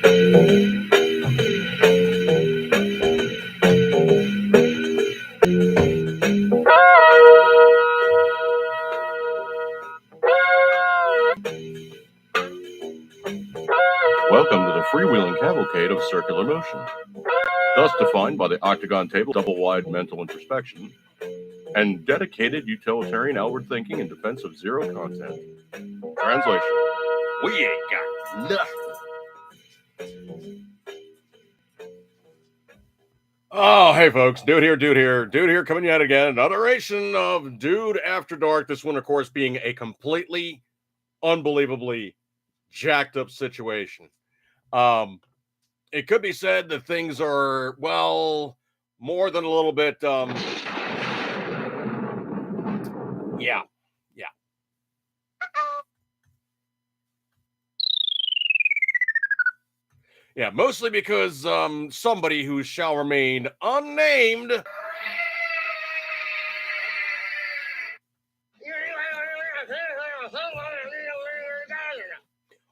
Welcome to the freewheeling cavalcade of circular motion, thus defined by the octagon table, double-wide mental introspection, and dedicated utilitarian outward thinking in defense of zero content. Translation: we ain't got nothing. Oh, hey folks, dude here, coming yet again. Another iteration of Dude After Dark. This one, of course, being a completely, unbelievably jacked up situation. It could be said that things are, well, more than a little bit, yeah. Yeah, mostly because somebody who shall remain unnamed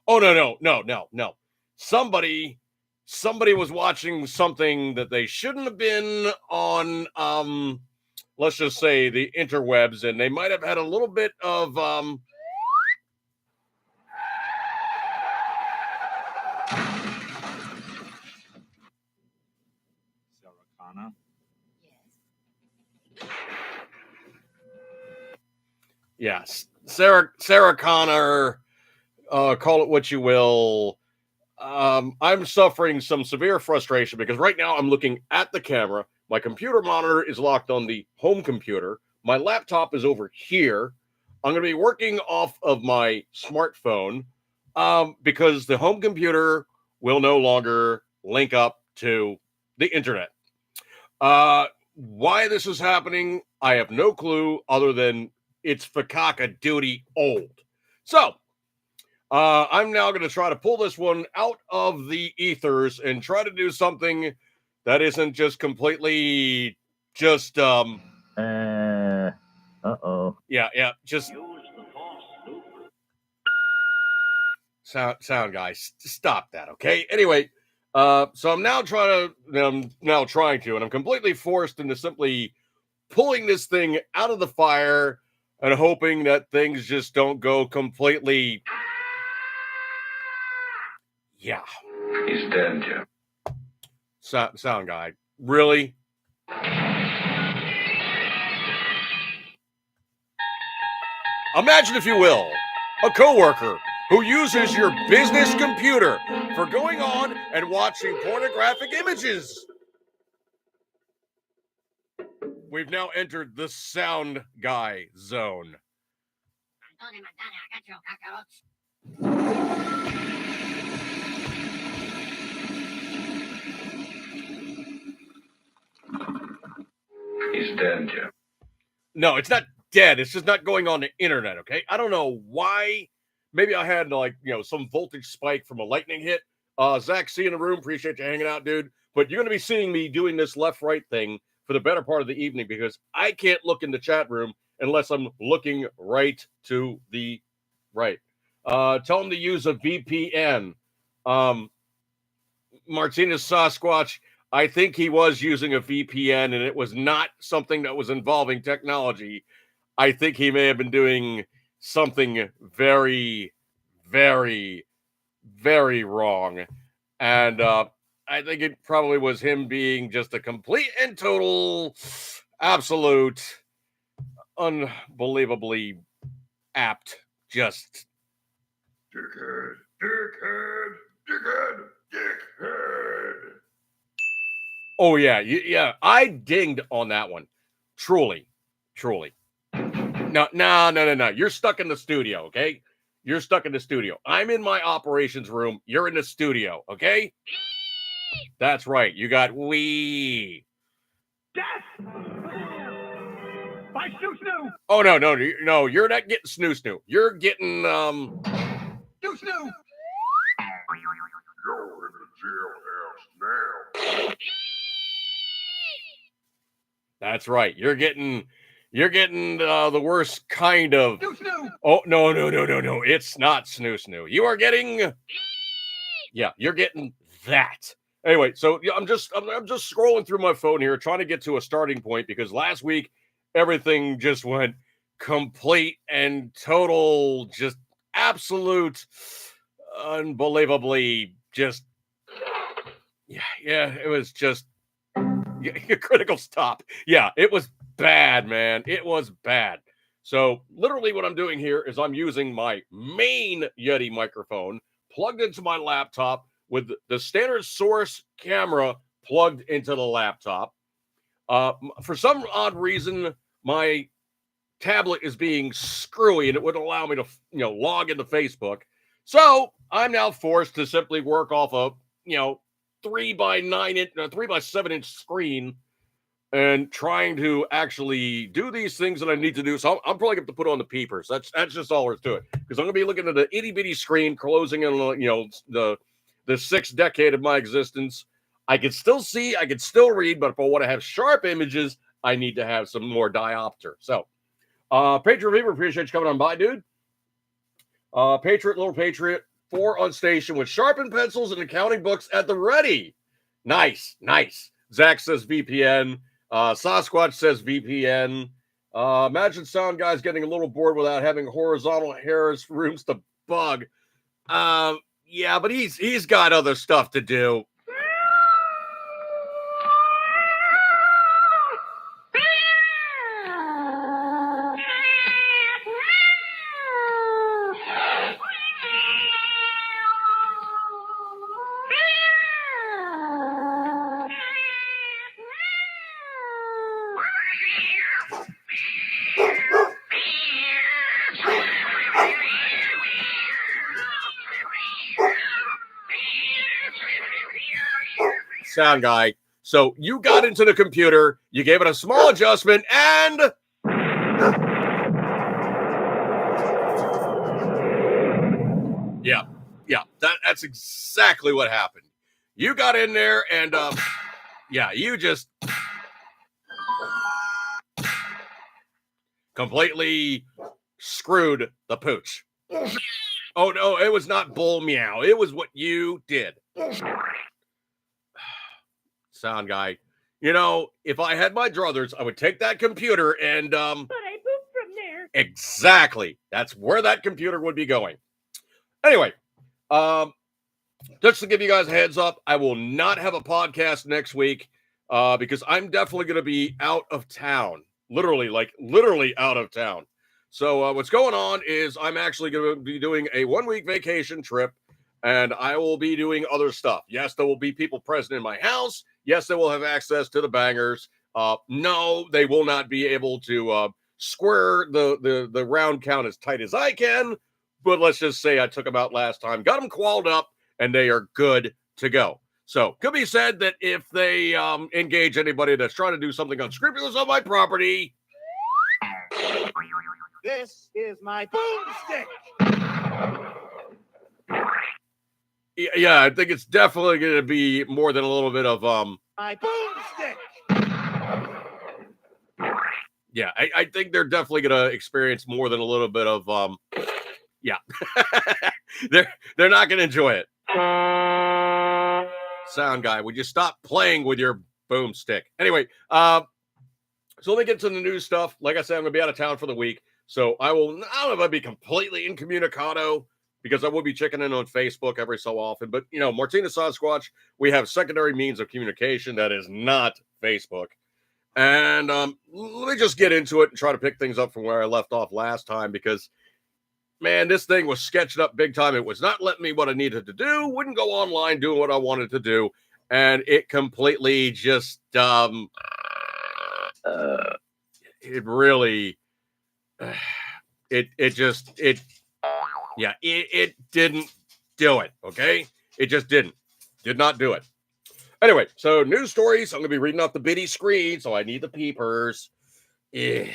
no. Somebody was watching something that they shouldn't have been on, let's just say the interwebs, and they might have had a little bit of Yes, Sarah Connor, call it what you will. I'm suffering some severe frustration because right now I'm looking at the camera. My computer monitor is locked on the home computer. My laptop is over here. I'm going to be working off of my smartphone because the home computer will no longer link up to the internet. Why this is happening, I have no clue other than it's fakaka duty old. So, I'm now going to try to pull this one out of the ethers and try to do something that isn't just completely just yeah, just sound guys, stop that, okay? Anyway, so I'm now trying to, and I'm completely forced into simply pulling this thing out of the fire and hoping that things just don't go completely. Yeah. He's dead, Jim. Sound guy. Really? Imagine, if you will, a coworker who uses your business computer for going on and watching pornographic images. We've now entered the sound guy zone. He's dead, Jim. No, it's not dead. It's just not going on the internet, okay? I don't know why. Maybe I had, some voltage spike from a lightning hit. Zach, see you in the room. Appreciate you hanging out, dude. But you're going to be seeing me doing this left-right thing for the better part of the evening because I can't look in the chat room unless I'm looking right to the right. Tell them to use a VPN. Martinez Sasquatch, I think he was using a VPN and it was not something that was involving technology. I think he may have been doing something very, very, very wrong. And I think it probably was him being just a complete and total, absolute, unbelievably apt, just Dickhead. Oh, yeah. I dinged on that one. Truly. No. You're stuck in the studio, okay? You're stuck in the studio. I'm in my operations room. You're in the studio, okay? That's right. You got wee. Death! By snoo-snoo! Oh, no. You're not getting snoo-snoo. You're getting, snoo-snoo! You're in the jailhouse now. That's right. You're getting the worst kind of. Snoo-snoo! Oh, no. It's not snoo-snoo. You are getting. Yeah, you're getting that. Anyway, so I'm just scrolling through my phone here, trying to get to a starting point because last week everything just went complete and total, just absolute, unbelievably, just yeah. It was just critical stop. Yeah, it was bad, man. It was bad. So literally, what I'm doing here is I'm using my main Yeti microphone plugged into my laptop with the standard source camera plugged into the laptop. For some odd reason, my tablet is being screwy and it wouldn't allow me to, log into Facebook. So I'm now forced to simply work off a, 3x9 inch, 3x7 inch screen and trying to actually do these things that I need to do. So I'm probably going to put on the peepers. That's just all there's to it. Because I'm going to be looking at an itty bitty screen closing in, the sixth decade of my existence. I can still see, I can still read, but if I want to have sharp images, I need to have some more diopter. So, Patriot Reaver, appreciate you coming on by, dude. Patriot, Little Patriot, 4 on station with sharpened pencils and accounting books at the ready. Nice. Zach says VPN. Sasquatch says VPN. Imagine sound guys getting a little bored without having horizontal hairs rooms to bug. Yeah, but he's got other stuff to do. Sound guy. So you got into the computer, you gave it a small adjustment, and yeah, that's exactly what happened. You got in there, and you just completely screwed the pooch. Oh no, it was not bull meow. It was what you did. Sound guy. If I had my druthers, I would take that computer and But I pooped from there. Exactly. That's where that computer would be going. Anyway, just to give you guys a heads up, I will not have a podcast next week because I'm definitely going to be out of town. Literally out of town. So what's going on is I'm actually going to be doing a 1-week vacation trip, and I will be doing other stuff. Yes, there will be people present in my house. Yes, they will have access to the bangers. No, they will not be able to square the round count as tight as I can. But let's just say I took them out last time, got them qualled up, and they are good to go. So could be said that if they engage anybody that's trying to do something unscrupulous on my property. This is my boomstick. Yeah, I think it's definitely going to be more than a little bit of My boomstick. Yeah, I think they're definitely going to experience more than a little bit of yeah. they're not going to enjoy it. Sound guy, would you stop playing with your boomstick? Anyway, so let me get to the news stuff. Like I said, I'm going to be out of town for the week. So I don't know if I'd be completely incommunicado because I will be checking in on Facebook every so often. But, Martina Sasquatch, we have secondary means of communication that is not Facebook. And let me just get into it and try to pick things up from where I left off last time because, man, this thing was sketched up big time. It was not letting me what I needed to do, wouldn't go online doing what I wanted to do. And it completely just, it really, it didn't do it. Okay. It just did not do it. Anyway, so news stories. I'm going to be reading off the bitty screen. So I need the peepers. Scroll.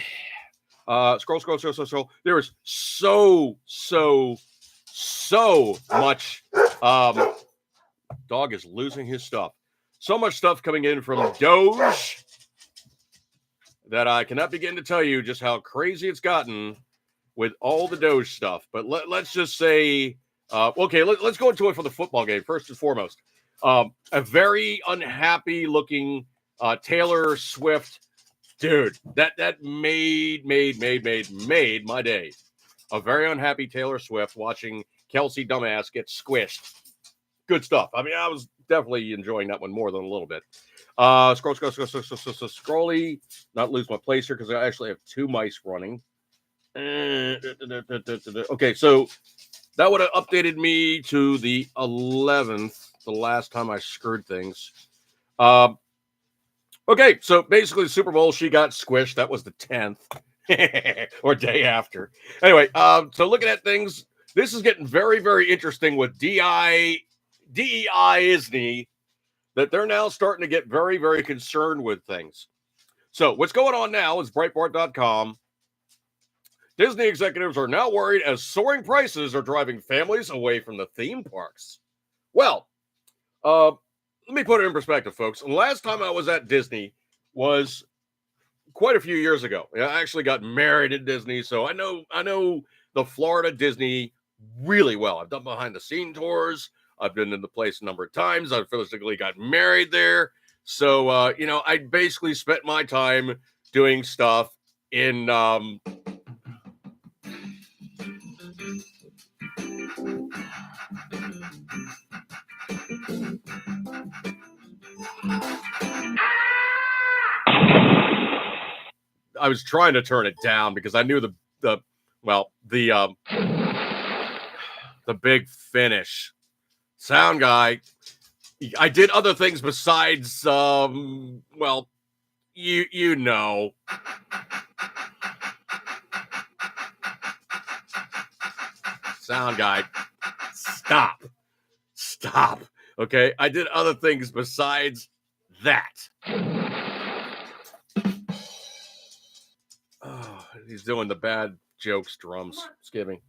There is so much. Dog is losing his stuff. So much stuff coming in from Doge that I cannot begin to tell you just how crazy it's gotten with all the Doge stuff. But let's just say Okay, let's go into it for the football game first and foremost. A very unhappy looking Taylor Swift dude. That made my day. A very unhappy Taylor Swift watching Kelsey dumbass get squished. Good stuff. I mean, I was definitely enjoying that one more than a little bit. Scrolly. Not lose my place here because I actually have two mice running. Okay, so that would have updated me to the 11th, the last time I screwed things. Okay, so basically the Super Bowl, she got squished. That was the 10th or day after. Anyway, so looking at things, this is getting very, very interesting with DEI ISNY, that they're now starting to get very, very concerned with things. So what's going on now is Breitbart.com. Disney executives are now worried as soaring prices are driving families away from the theme parks. Well, let me put it in perspective, folks. The last time I was at Disney was quite a few years ago. I actually got married at Disney, so I know the Florida Disney really well. I've done behind the scene tours. I've been in the place a number of times. I physically got married there. So, I basically spent my time doing stuff in I was trying to turn it down because I knew the big finish sound guy. I did other things besides you know. Sound guy. Stop. Okay, I did other things besides that. Oh, he's doing the bad jokes drums. Excuse me.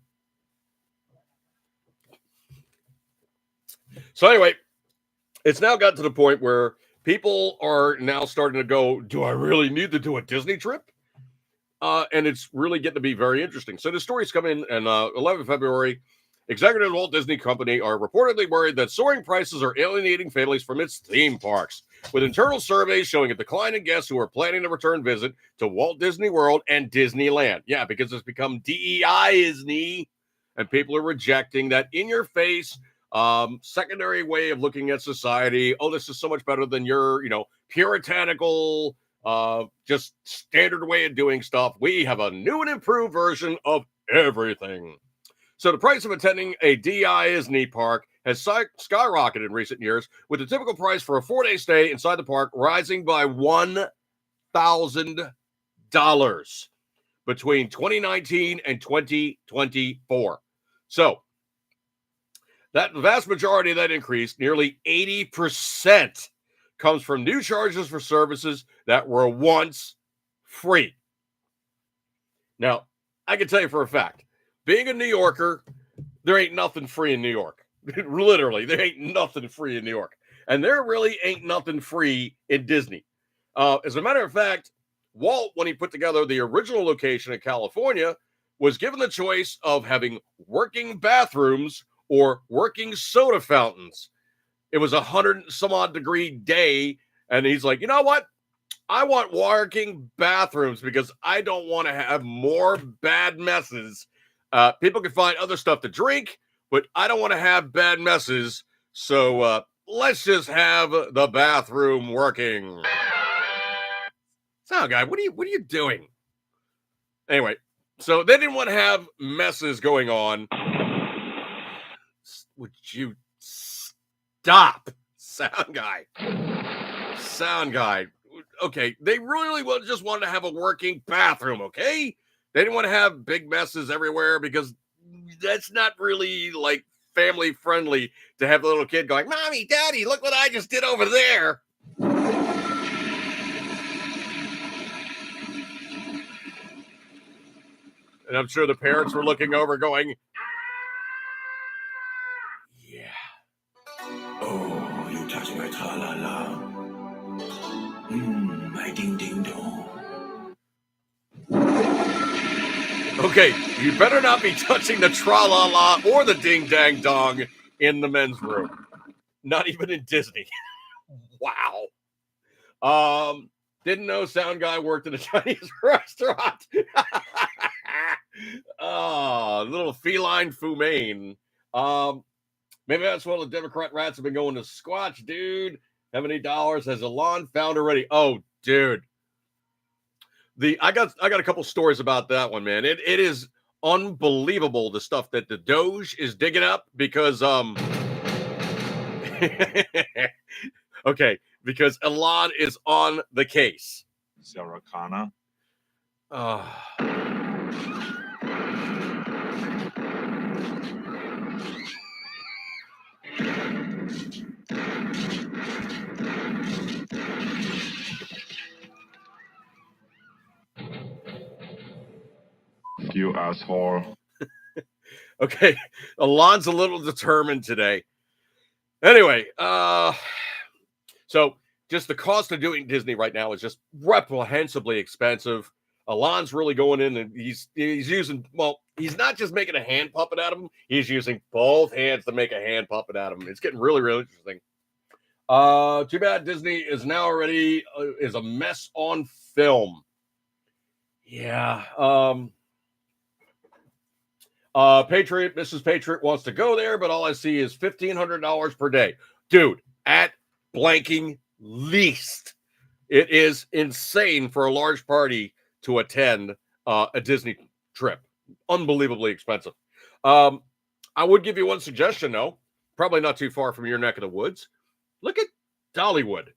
So anyway, it's now got to the point where people are now starting to go, do I really need to do a Disney trip? And it's really getting to be very interesting. So the story's coming in 11 February. Executives of Walt Disney Company are reportedly worried that soaring prices are alienating families from its theme parks, with internal surveys showing a decline in guests who are planning a return visit to Walt Disney World and Disneyland. Yeah, because it's become DEI-isn't, and people are rejecting that in-your-face secondary way of looking at society. Oh, this is so much better than your, puritanical, just standard way of doing stuff. We have a new and improved version of everything. So the price of attending a DEI-isn't park has skyrocketed in recent years, with the typical price for a 4-day stay inside the park rising by $1,000 between 2019 and 2024. So that the vast majority of that increase, nearly 80%, comes from new charges for services that were once free. Now, I can tell you for a fact, being a New Yorker, there ain't nothing free in New York. Literally, there ain't nothing free in New York. And there really ain't nothing free in Disney. As a matter of fact, Walt, when he put together the original location in California, was given the choice of having working bathrooms or working soda fountains. It was 100-some-odd-degree day, and he's like, you know what? I want working bathrooms because I don't want to have more bad messes. People can find other stuff to drink, but I don't want to have bad messes. So let's just have the bathroom working. Sound guy, what are you doing? Anyway, so they didn't want to have messes going on. Would you stop, sound guy? Sound guy. Okay, they really just wanted to have a working bathroom, okay? They didn't want to have big messes everywhere because that's not really like family friendly to have the little kid going, Mommy, Daddy, look what I just did over there. And I'm sure the parents were looking over going, yeah. Oh, you touch my tra-la-la. My ding-ding-dong. Okay, you better not be touching the tra-la-la or the ding-dang-dong in the men's room. Not even in Disney. Wow. Didn't know sound guy worked in a Chinese restaurant. Little feline fumane. Maybe that's why the Democrat rats have been going to Squatch, dude. How many dollars has Elon found already? Oh, dude. I got a couple stories about that one, man. It is unbelievable the stuff that the Doge is digging up because okay, because Elon is on the case. Sarah Connor. You asshole. Okay, Elon's a little determined today. Anyway, so just the cost of doing Disney right now is just reprehensibly expensive. Elon's really going in and he's using, well, he's not just making a hand puppet out of him, he's using both hands to make a hand puppet out of him. It's getting really, really interesting. Too bad Disney is now already is a mess on film. Yeah. Patriot, Mrs. Patriot wants to go there, but all I see is $1,500 per day. Dude, at blanking least. It is insane for a large party to attend a Disney trip. Unbelievably expensive. I would give you one suggestion, though. Probably not too far from your neck of the woods. Look at Dollywood.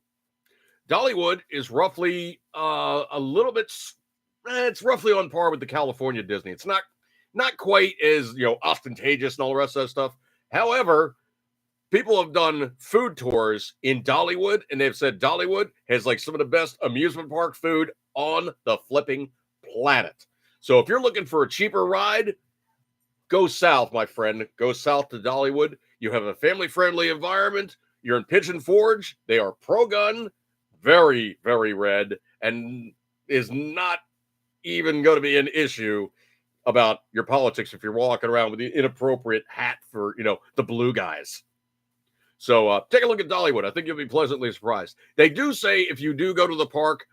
Dollywood is roughly a little bit, it's roughly on par with the California Disney. It's not quite as, ostentatious and all the rest of that stuff. However, people have done food tours in Dollywood, and they've said Dollywood has like some of the best amusement park food on the flipping planet. So if you're looking for a cheaper ride, go south, my friend. Go south to Dollywood. You have a family-friendly environment. You're in Pigeon Forge. They are pro-gun, very, very red, and is not even going to be an issue about your politics if you're walking around with the inappropriate hat for, the blue guys. So take a look at Dollywood. I think you'll be pleasantly surprised. They do say if you do go to the park,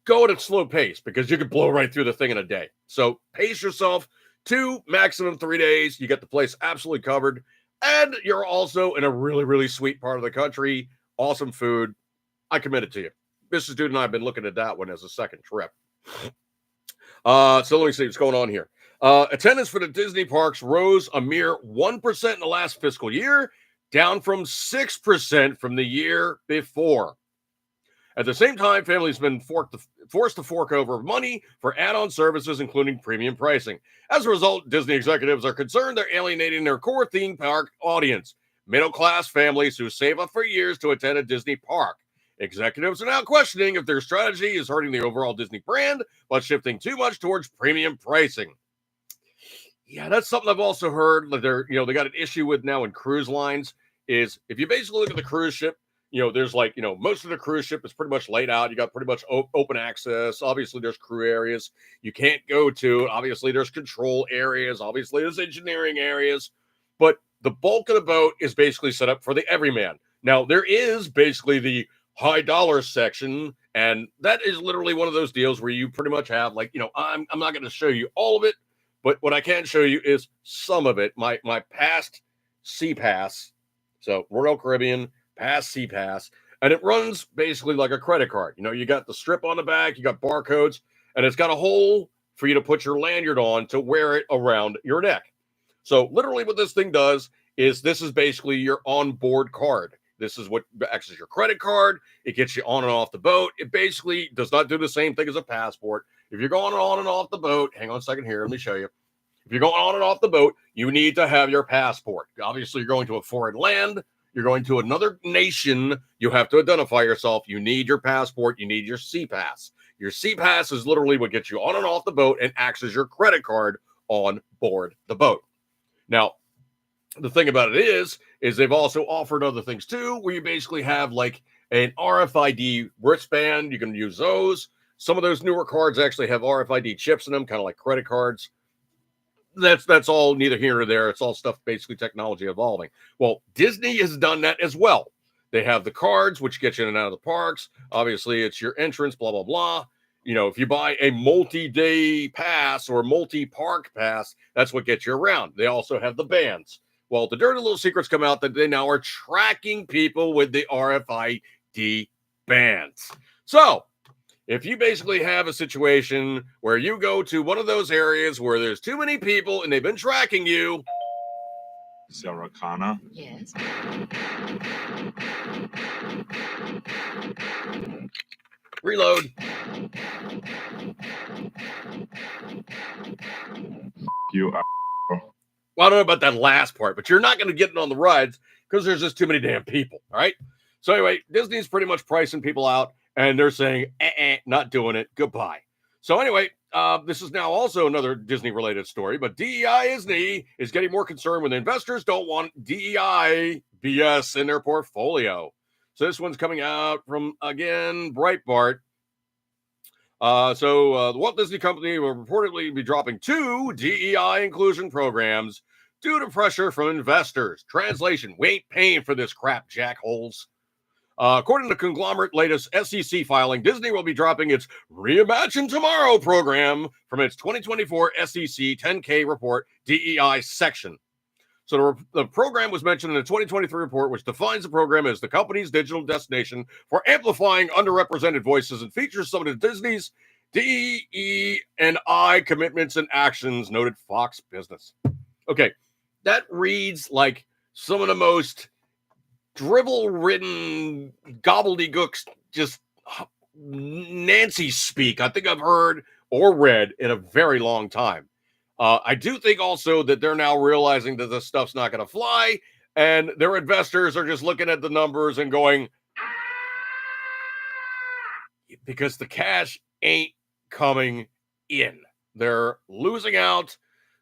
go at a slow pace because you could blow right through the thing in a day. So pace yourself 2, maximum 3 days. You get the place absolutely covered. And you're also in a really, really sweet part of the country. Awesome food. I commit it to you. Mrs. Dude and I have been looking at that one as a second trip. So let me see what's going on here. Attendance for the Disney parks rose a mere 1% in the last fiscal year, down from 6% from the year before. At the same time, families have been forced to fork over money for add-on services, including premium pricing. As a result, Disney executives are concerned they're alienating their core theme park audience, middle-class families who save up for years to attend a Disney park. Executives are now questioning if their strategy is hurting the overall Disney brand, but shifting too much towards premium pricing. Yeah, that's something I've also heard that they got an issue with now in cruise lines is if you basically look at the cruise ship, there's most of the cruise ship is pretty much laid out. You got pretty much open access. Obviously, there's crew areas you can't go to. Obviously, there's control areas. Obviously, there's engineering areas. But the bulk of the boat is basically set up for the everyman. Now, there is basically the high dollar section, and that is literally one of those deals where you pretty much have I'm not going to show you all of it, but what I can show you is some of it. My past Sea Pass, so Royal Caribbean Pass Sea Pass, and it runs basically like a credit card. You got the strip on the back, you got barcodes, and it's got a hole for you to put your lanyard on to wear it around your neck. So literally what this thing does is this is basically your onboard card. This is what acts as your credit card. It gets you on and off the boat. It basically does not do the same thing as a passport. If you're going on and off the boat, hang on a second here, let me show you. If you're going on and off the boat, you need to have your passport. Obviously, you're going to a foreign land. You're going to another nation. You have to identify yourself. You need your passport. You need your Sea Pass. Your Sea Pass is literally what gets you on and off the boat and acts as your credit card on board the boat. Now, the thing about it is they've also offered other things too, where you basically have like an RFID wristband. You can use those. Some of those newer cards actually have RFID chips in them, kind of like credit cards. That's all neither here nor there. It's all stuff, basically technology evolving. Well, Disney has done that as well. They have the cards, which get you in and out of the parks. Obviously, it's your entrance, blah, blah, blah. You know, if you buy a multi-day pass or multi-park pass, that's what gets you around. They also have the bands. Well, the dirty little secrets come out that they now are tracking people with the RFID bands. So, if you basically have a situation where you go to one of those areas where there's too many people and they've been tracking you. Sarah Connor. Yes. Reload. You are. Well, I don't know about that last part, but you're not going to get it on the rides because there's just too many damn people. All right. So anyway, Disney's pretty much pricing people out, and they're saying, not doing it. Goodbye. So anyway, this is now also another Disney-related story, but DEI is getting more concerned when investors don't want DEI BS in their portfolio. So this one's coming out from, again, Breitbart. The Walt Disney Company will reportedly be dropping 2 DEI inclusion programs due to pressure from investors. Translation, we ain't paying for this crap, jackholes. According to conglomerate latest SEC filing, Disney will be dropping its Reimagine Tomorrow program from its 2024 SEC 10K report DEI section. So the program was mentioned in the 2023 report, which defines the program as the company's digital destination for amplifying underrepresented voices and features some of the Disney's DE&I commitments and actions, noted Fox Business. Okay, that reads like some of the most dribble-ridden gobbledygooks, just Nancy speak I think I've heard or read in a very long time. I do think also that they're now realizing that this stuff's not going to fly, and their investors are just looking at the numbers and going, because the cash ain't coming in. They're losing out.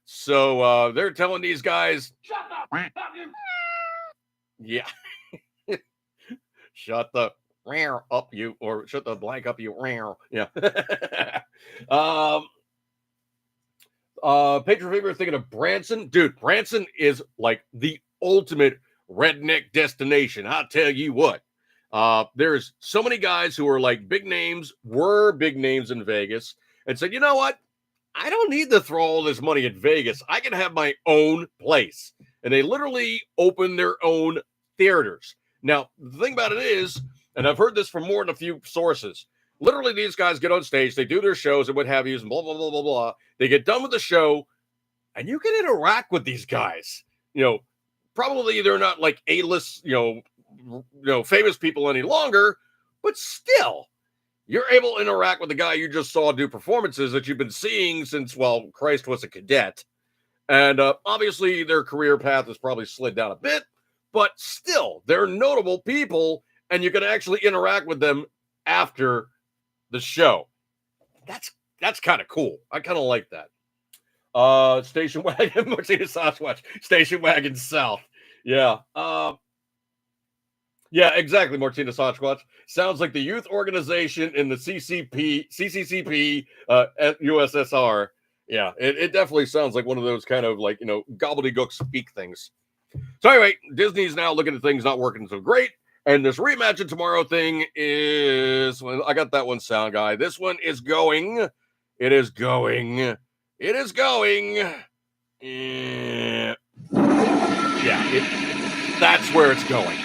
So they're telling these guys, shut up. Yeah. Shut the up you, or shut the blank up you. Yeah. Patron favorite thinking of Branson. Dude, Branson is like the ultimate redneck destination. I'll tell you what. There's so many guys who are like were big names in Vegas, and said, you know what? I don't need to throw all this money at Vegas. I can have my own place. And they literally open their own theaters. Now, the thing about it is, and I've heard this from more than a few sources, literally these guys get on stage, they do their shows and what have you, and blah, blah, blah, blah, blah. They get done with the show, and you can interact with these guys. You know, probably they're not like A-list, famous people any longer, but still, you're able to interact with the guy you just saw do performances that you've been seeing since, well, Christ was a cadet. And obviously their career path has probably slid down a bit, but still, they're notable people, and you can actually interact with them after the show. That's kind of cool. I kind of like that. Station Wagon, Martina Sasquatch, Station Wagon South. Yeah. Yeah, exactly, Martina Sasquatch. Sounds like the youth organization in the CCCP, at USSR. Yeah, it definitely sounds like one of those kind of like, gobbledygook speak things. So anyway, Disney's now looking at things not working so great. And this Reimagine Tomorrow thing is, well, I got that one sound guy. This one is going. It is going. It is going. Yeah, that's where it's going.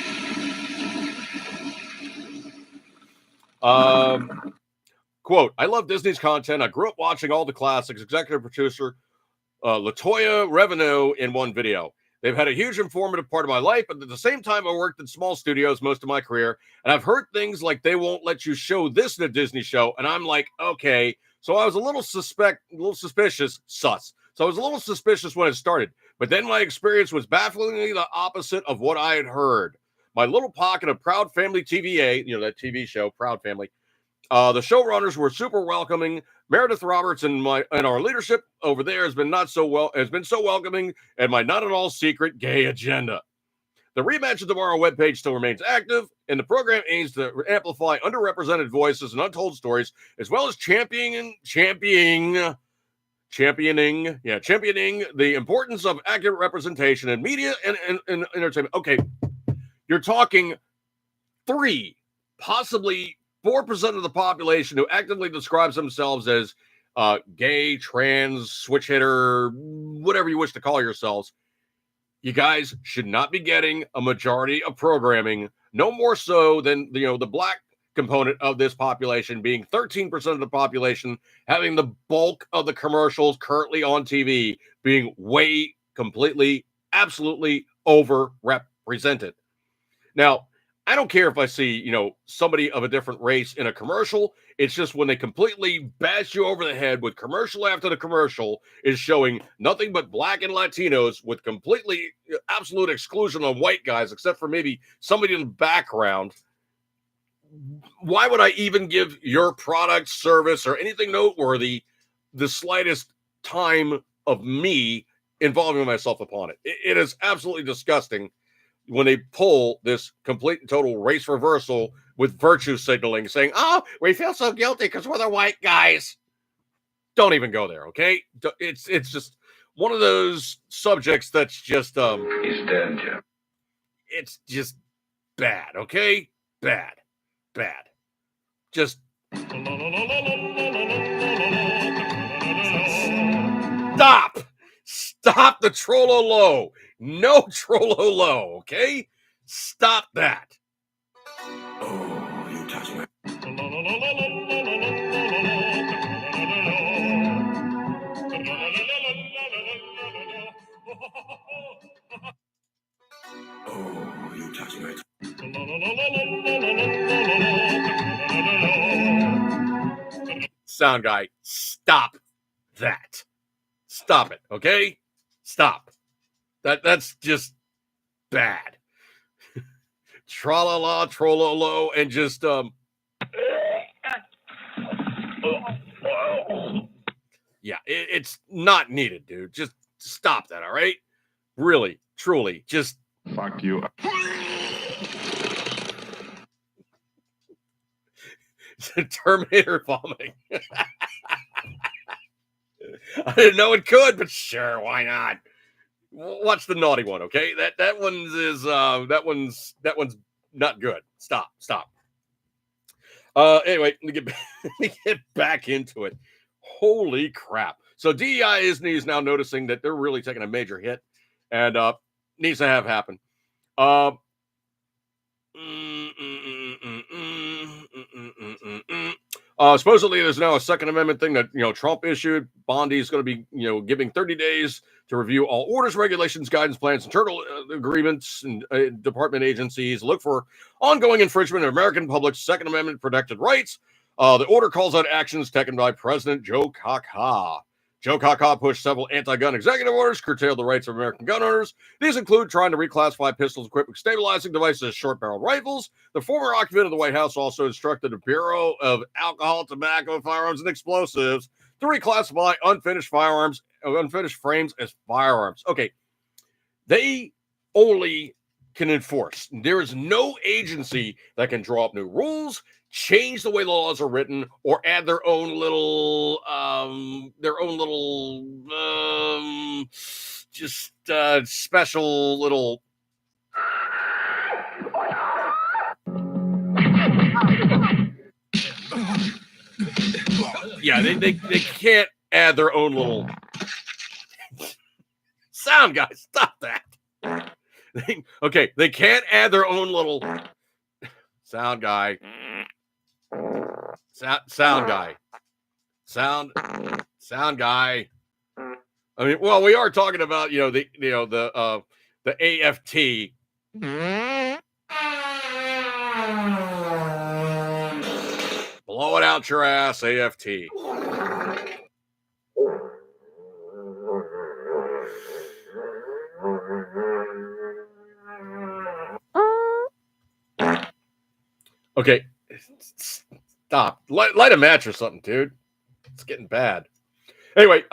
Quote, I love Disney's content. I grew up watching all the classics. Executive producer Latoya Revenue in one video. They've had a huge informative part of my life, but at the same time, I worked in small studios most of my career, and I've heard things like they won't let you show this in a Disney show, and I'm like, okay. So I was a little suspicious, sus. So I was a little suspicious when it started, but then my experience was bafflingly the opposite of what I had heard. My little pocket of Proud Family TVA, that TV show, Proud Family, the showrunners were super welcoming. Meredith Roberts and our leadership over there has been so welcoming, and my not at all secret gay agenda. The Rematch of Tomorrow webpage still remains active, and the program aims to amplify underrepresented voices and untold stories, as well as championing the importance of accurate representation in media and entertainment. Okay, you're talking 3, possibly 4% of the population who actively describes themselves as gay, trans, switch hitter, whatever you wish to call yourselves. You guys should not be getting a majority of programming, no more so than the black component of this population being 13% of the population, having the bulk of the commercials currently on TV being way completely, absolutely overrepresented. Now, I don't care if I see, somebody of a different race in a commercial. It's just when they completely bash you over the head with commercial after the commercial is showing nothing but black and Latinos with completely absolute exclusion on white guys, except for maybe somebody in the background. Why would I even give your product, service, or anything noteworthy the slightest time of me involving myself upon it? It is absolutely disgusting when they pull this complete and total race reversal with virtue signaling, saying, "Oh, we feel so guilty because we're the white guys." Don't even go there, okay? It's just one of those subjects that's just He's dead, Jim. it's just bad, okay? Bad. Just stop the trollolo. No trollolo, okay? Stop that. Oh, you touch my. Oh, you touch my. Sound guy, stop that. Stop it, okay? Stop. That's just bad. Tra-la-la, trollolo, and just yeah, it's not needed, dude. Just stop that, all right? Really, truly, just Fuck you. Terminator vomiting. I didn't know it could, but sure, why not? Watch the naughty one, okay? That one's not good. Stop. Anyway, let me get back into it. Holy crap! So DEI is now noticing that they're really taking a major hit, and needs to have happen. Supposedly, there's now a Second Amendment thing that Trump issued. Bondi is going to be giving 30 days to review all orders, regulations, guidance plans, internal agreements, and department agencies. Look for ongoing infringement of American public's Second Amendment protected rights. The order calls out actions taken by President Joe Kaka. Joe Kaka pushed several anti-gun executive orders, curtailed the rights of American gun owners. These include trying to reclassify pistols equipped with stabilizing devices as short-barreled rifles. The former occupant of the White House also instructed the Bureau of Alcohol, Tobacco, Firearms, and Explosives to reclassify unfinished frames as firearms. Okay, they only can enforce. There is no agency that can draw up new rules, change the way the laws are written, or add their own little special little. Yeah, they can't add their own little. Sound guys, stop that. Okay, they can't add their own little sound guy. Sound guy. Sound guy. I mean, well, we are talking about the AFT. Blow it out your ass, AFT. Okay, stop. Light a match or something, dude. It's getting bad. Anyway,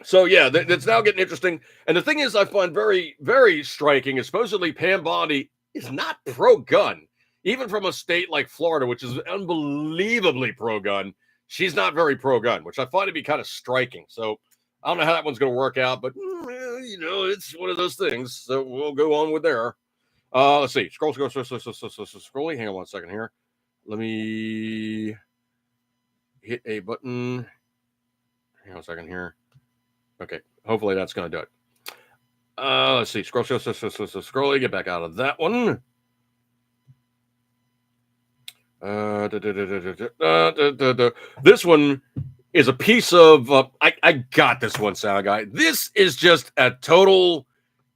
So yeah, that's now getting interesting. And the thing is, I find very, very striking is supposedly Pam Bondi is not pro-gun, even from a state like Florida, which is unbelievably pro-gun. She's not very pro-gun, which I find to be kind of striking. So I don't know how that one's going to work out, but it's one of those things. So we'll go on with there. Let's see. Scrolling. Hang on 1 second here. Let me hit a button. Hang on a second here. Okay, hopefully that's going to do it. Let's see. Scrolling. Get back out of that one. This one is a piece of. I got this one, sound guy. This is just a total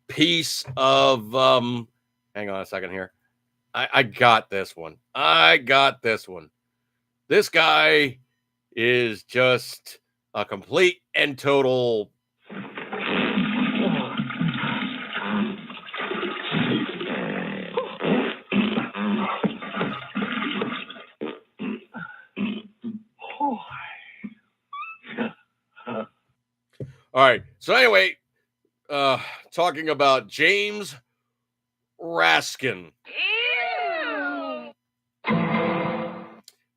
piece of. Hang on a second here. I got this one. This guy is just a complete and total. All right. So anyway, talking about James Raskin.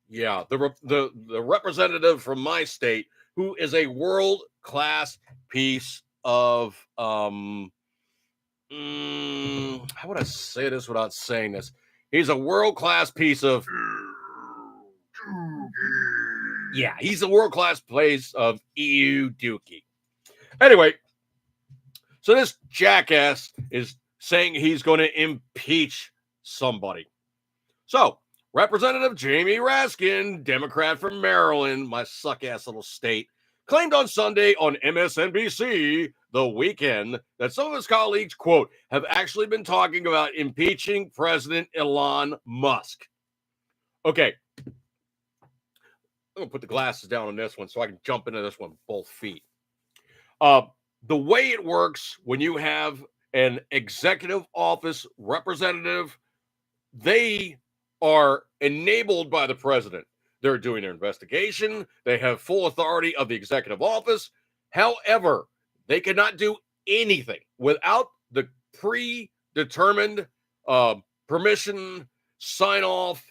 Yeah, the representative from my state, who is a world-class piece of how would I say this without saying this? He's a world-class piece of he's a world-class place of EU dookie. Anyway, so this jackass is saying he's going to impeach somebody. So, Representative Jamie Raskin, Democrat from Maryland, my suck-ass little state, claimed on Sunday on MSNBC The Weekend that some of his colleagues, quote, have actually been talking about impeaching President Elon Musk. Okay. I'm going to put the glasses down on this one so I can jump into this one with both feet. The way it works when you have an executive office representative, they are enabled by the president. They're doing their investigation. They have full authority of the executive office. However, they cannot do anything without the predetermined permission, sign off,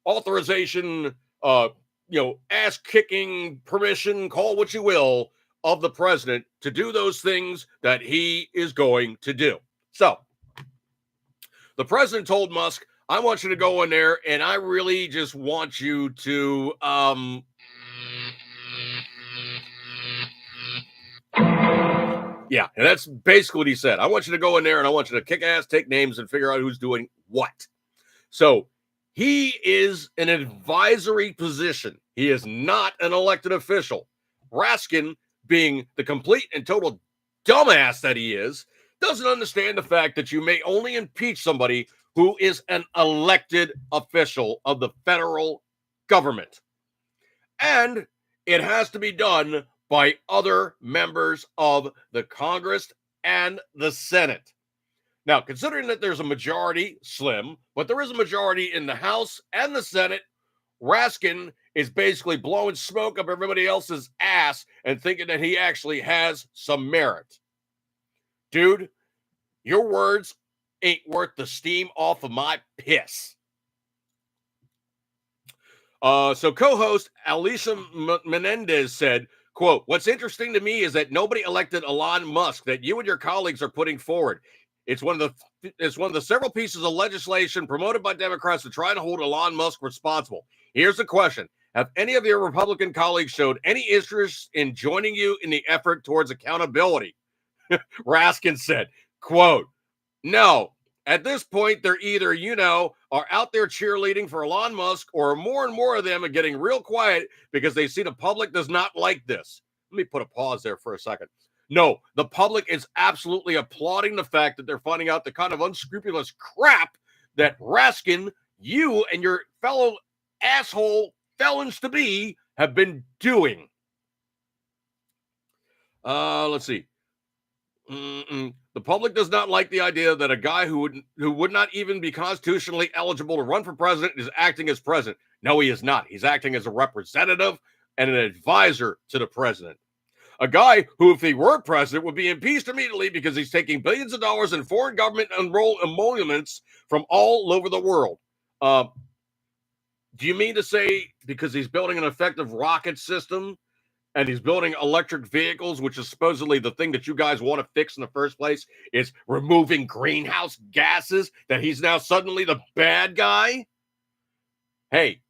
authorization, ass kicking, permission, call what you will, of the president to do those things that he is going to do. So the president told Musk, I want you to go in there and I really just want you to yeah, and that's basically what he said. I want you to go in there and I want you to kick ass, take names, and figure out who's doing what. So he is an advisory position. He is not an elected official. Raskin, being the complete and total dumbass that he is, doesn't understand the fact that you may only impeach somebody who is an elected official of the federal government. And it has to be done by other members of the Congress and the Senate. Now, considering that there's a majority, slim, but there is a majority in the House and the Senate, Raskin is basically blowing smoke up everybody else's ass and thinking that he actually has some merit. Dude, your words ain't worth the steam off of my piss. So co-host Alicia Menendez said, quote, what's interesting to me is that nobody elected Elon Musk that you and your colleagues are putting forward. It's one of the several pieces of legislation promoted by Democrats to try to hold Elon Musk responsible. Here's the question. Have any of your Republican colleagues showed any interest in joining you in the effort towards accountability? Raskin said, quote, no. At this point, they're either, are out there cheerleading for Elon Musk, or more and more of them are getting real quiet because they see the public does not like this. Let me put a pause there for a second. No, the public is absolutely applauding the fact that they're finding out the kind of unscrupulous crap that Raskin, you and your fellow asshole felons to be have been doing. Let's see. The public does not like the idea that a guy who would not even be constitutionally eligible to run for president is acting as president. No, he is not. He's acting as a representative and an advisor to the president. A guy who, if he were president, would be impeached immediately because he's taking billions of dollars in foreign government emoluments from all over the world. Do you mean to say because he's building an effective rocket system and he's building electric vehicles, which is supposedly the thing that you guys want to fix in the first place, is removing greenhouse gases, that he's now suddenly the bad guy? Hey,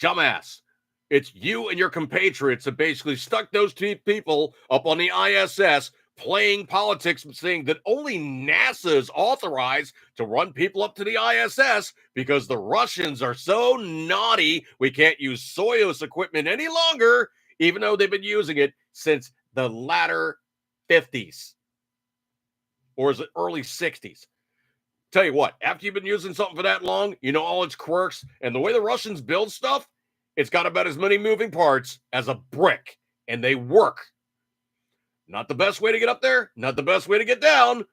dumbass. It's you and your compatriots that basically stuck those two people up on the ISS playing politics and saying that only NASA is authorized to run people up to the ISS because the Russians are so naughty we can't use Soyuz equipment any longer, even though they've been using it since the latter 50s. Or is it early 60s? Tell you what, after you've been using something for that long, you know all its quirks. And the way the Russians build stuff, it's got about as many moving parts as a brick. And they work. Not the best way to get up there, not the best way to get down,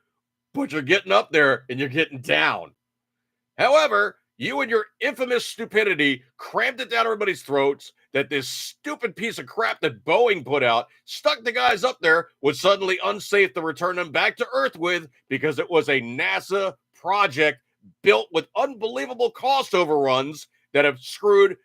but you're getting up there and you're getting down. However, you and your infamous stupidity crammed it down everybody's throats that this stupid piece of crap that Boeing put out, stuck the guys up there, was suddenly unsafe to return them back to Earth with because it was a NASA project built with unbelievable cost overruns that have screwed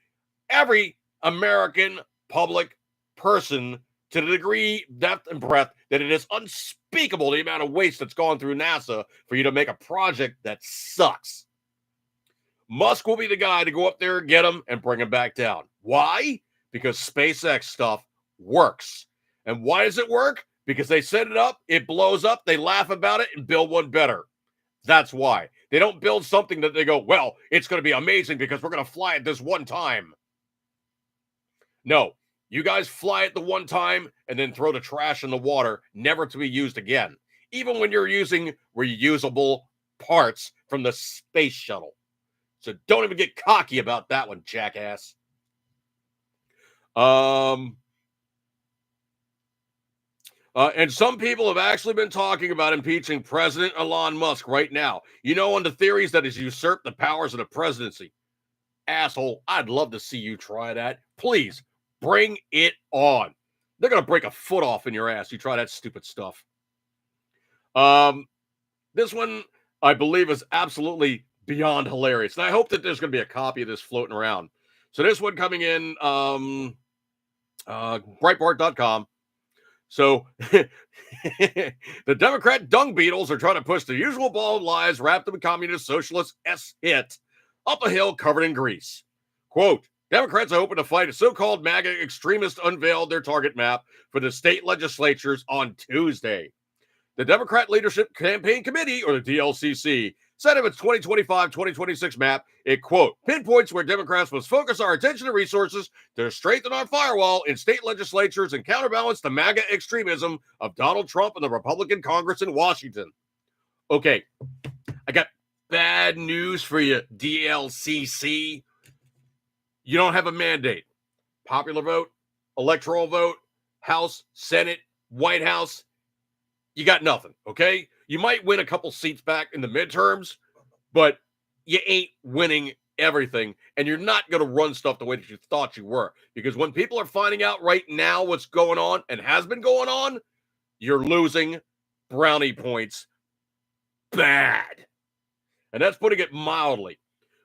every American public person to the degree, depth, and breadth that it is unspeakable the amount of waste that's gone through NASA for you to make a project that sucks. Musk will be the guy to go up there and get him and bring him back down. Why? Because SpaceX stuff works. And why does it work? Because they set it up, it blows up, they laugh about it, and build one better. That's why. They don't build something that they go, well, it's going to be amazing because we're going to fly it this one time. No, you guys fly it the one time and then throw the trash in the water, never to be used again. Even when you're using reusable parts from the space shuttle. So don't even get cocky about that one, jackass. And some people have actually been talking about impeaching President Elon Musk right now. You know, on the theories that he's usurped the powers of the presidency. Asshole, I'd love to see you try that. Please, bring it on. They're going to break a foot off in your ass. You try that stupid stuff. This one, I believe, is absolutely beyond hilarious. And I hope that there's going to be a copy of this floating around. So this one coming in, Breitbart.com. So the Democrat dung beetles are trying to push the usual bald lies wrapped in communist socialist hit up a hill covered in grease. Quote, Democrats are hoping to fight a so-called MAGA extremist unveiled their target map for the state legislatures on Tuesday. The Democrat Leadership Campaign Committee, or the DLCC, said of its 2025-2026 map, it, quote, pinpoints where Democrats must focus our attention and resources to strengthen our firewall in state legislatures and counterbalance the MAGA extremism of Donald Trump and the Republican Congress in Washington. Okay, I got bad news for you, DLCC. You don't have a mandate. Popular vote, electoral vote, House, Senate, White House, you got nothing, okay? You might win a couple seats back in the midterms, but you ain't winning everything, and you're not going to run stuff the way that you thought you were. Because when people are finding out right now what's going on and has been going on, you're losing brownie points bad. And that's putting it mildly.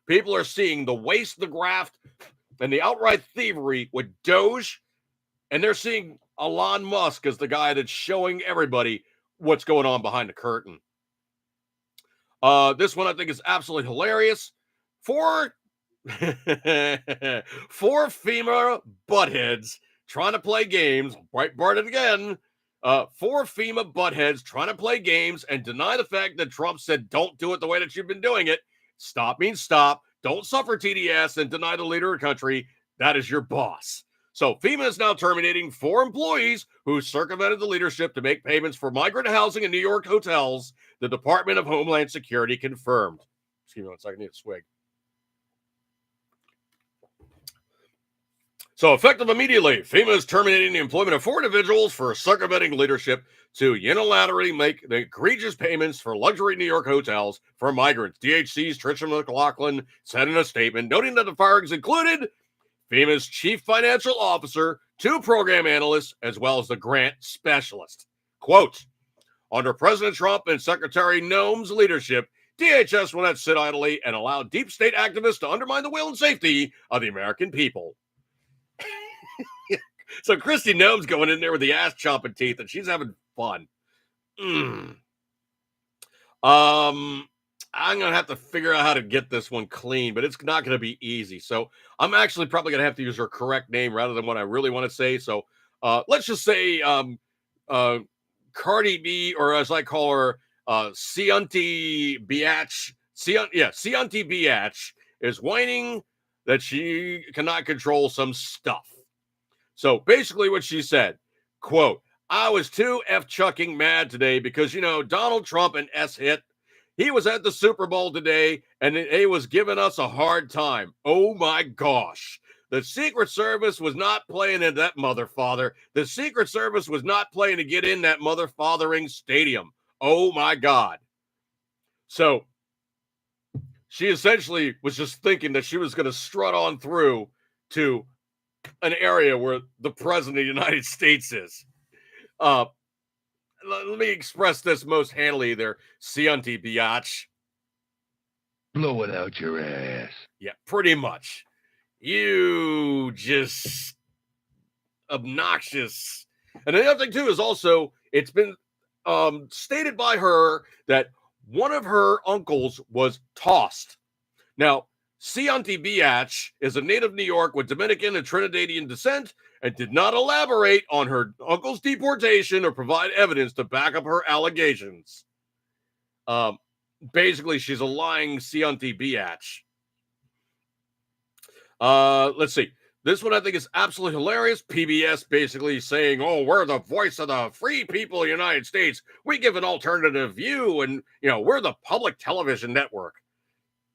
People are seeing the waste, the graft, and the outright thievery with Doge, and they're seeing Elon Musk as the guy that's showing everybody what's going on behind the curtain. This one I think is absolutely hilarious. Four FEMA buttheads trying to play games. Breitbart it again. Four FEMA buttheads trying to play games and deny the fact that Trump said don't do it the way that you've been doing it. Stop means stop. Don't suffer TDS and deny the leader of the country. That is your boss. So FEMA is now terminating 4 employees who circumvented the leadership to make payments for migrant housing in New York hotels, the Department of Homeland Security confirmed. Excuse me one second, I need a swig. So effective immediately, FEMA is terminating the employment of 4 individuals for circumventing leadership to unilaterally make the egregious payments for luxury New York hotels for migrants. DHC's Tricia McLaughlin said in a statement, noting that the firings included FEMA's chief financial officer, 2 program analysts, as well as the grant specialist. Quote, under President Trump and Secretary Noem's leadership, DHS will not sit idly and allow deep state activists to undermine the will and safety of the American people. So Kristi Noem's going in there with the ass chomping teeth, and she's having fun. I'm going to have to figure out how to get this one clean, but it's not going to be easy. So I'm actually probably going to have to use her correct name rather than what I really want to say. So let's just say Cardi B, or as I call her, Cianti Biatch. Cianti Biatch is whining that she cannot control some stuff. So basically what she said, quote, I was too F-chucking mad today because, Donald Trump and S-Hit, he was at the Super Bowl today and he was giving us a hard time. Oh my gosh. The Secret Service was not playing in that mother-father. The Secret Service was not playing to get in that mother-fathering stadium. Oh my God. So she essentially was just thinking that she was going to strut on through to an area where the president of the United States is. Let me express this most handily there, Cianti Biatch. Blow it out your ass. Yeah, pretty much. You just obnoxious. And the other thing, too, is also it's been stated by her that one of her uncles was tossed. Now, Cianti Biatch is a native New York with Dominican and Trinidadian descent and did not elaborate on her uncle's deportation or provide evidence to back up her allegations. Basically, she's a lying Cianti Biatch. Let's see. This one I think is absolutely hilarious. PBS basically saying, oh, we're the voice of the free people of the United States. We give an alternative view and, we're the public television network.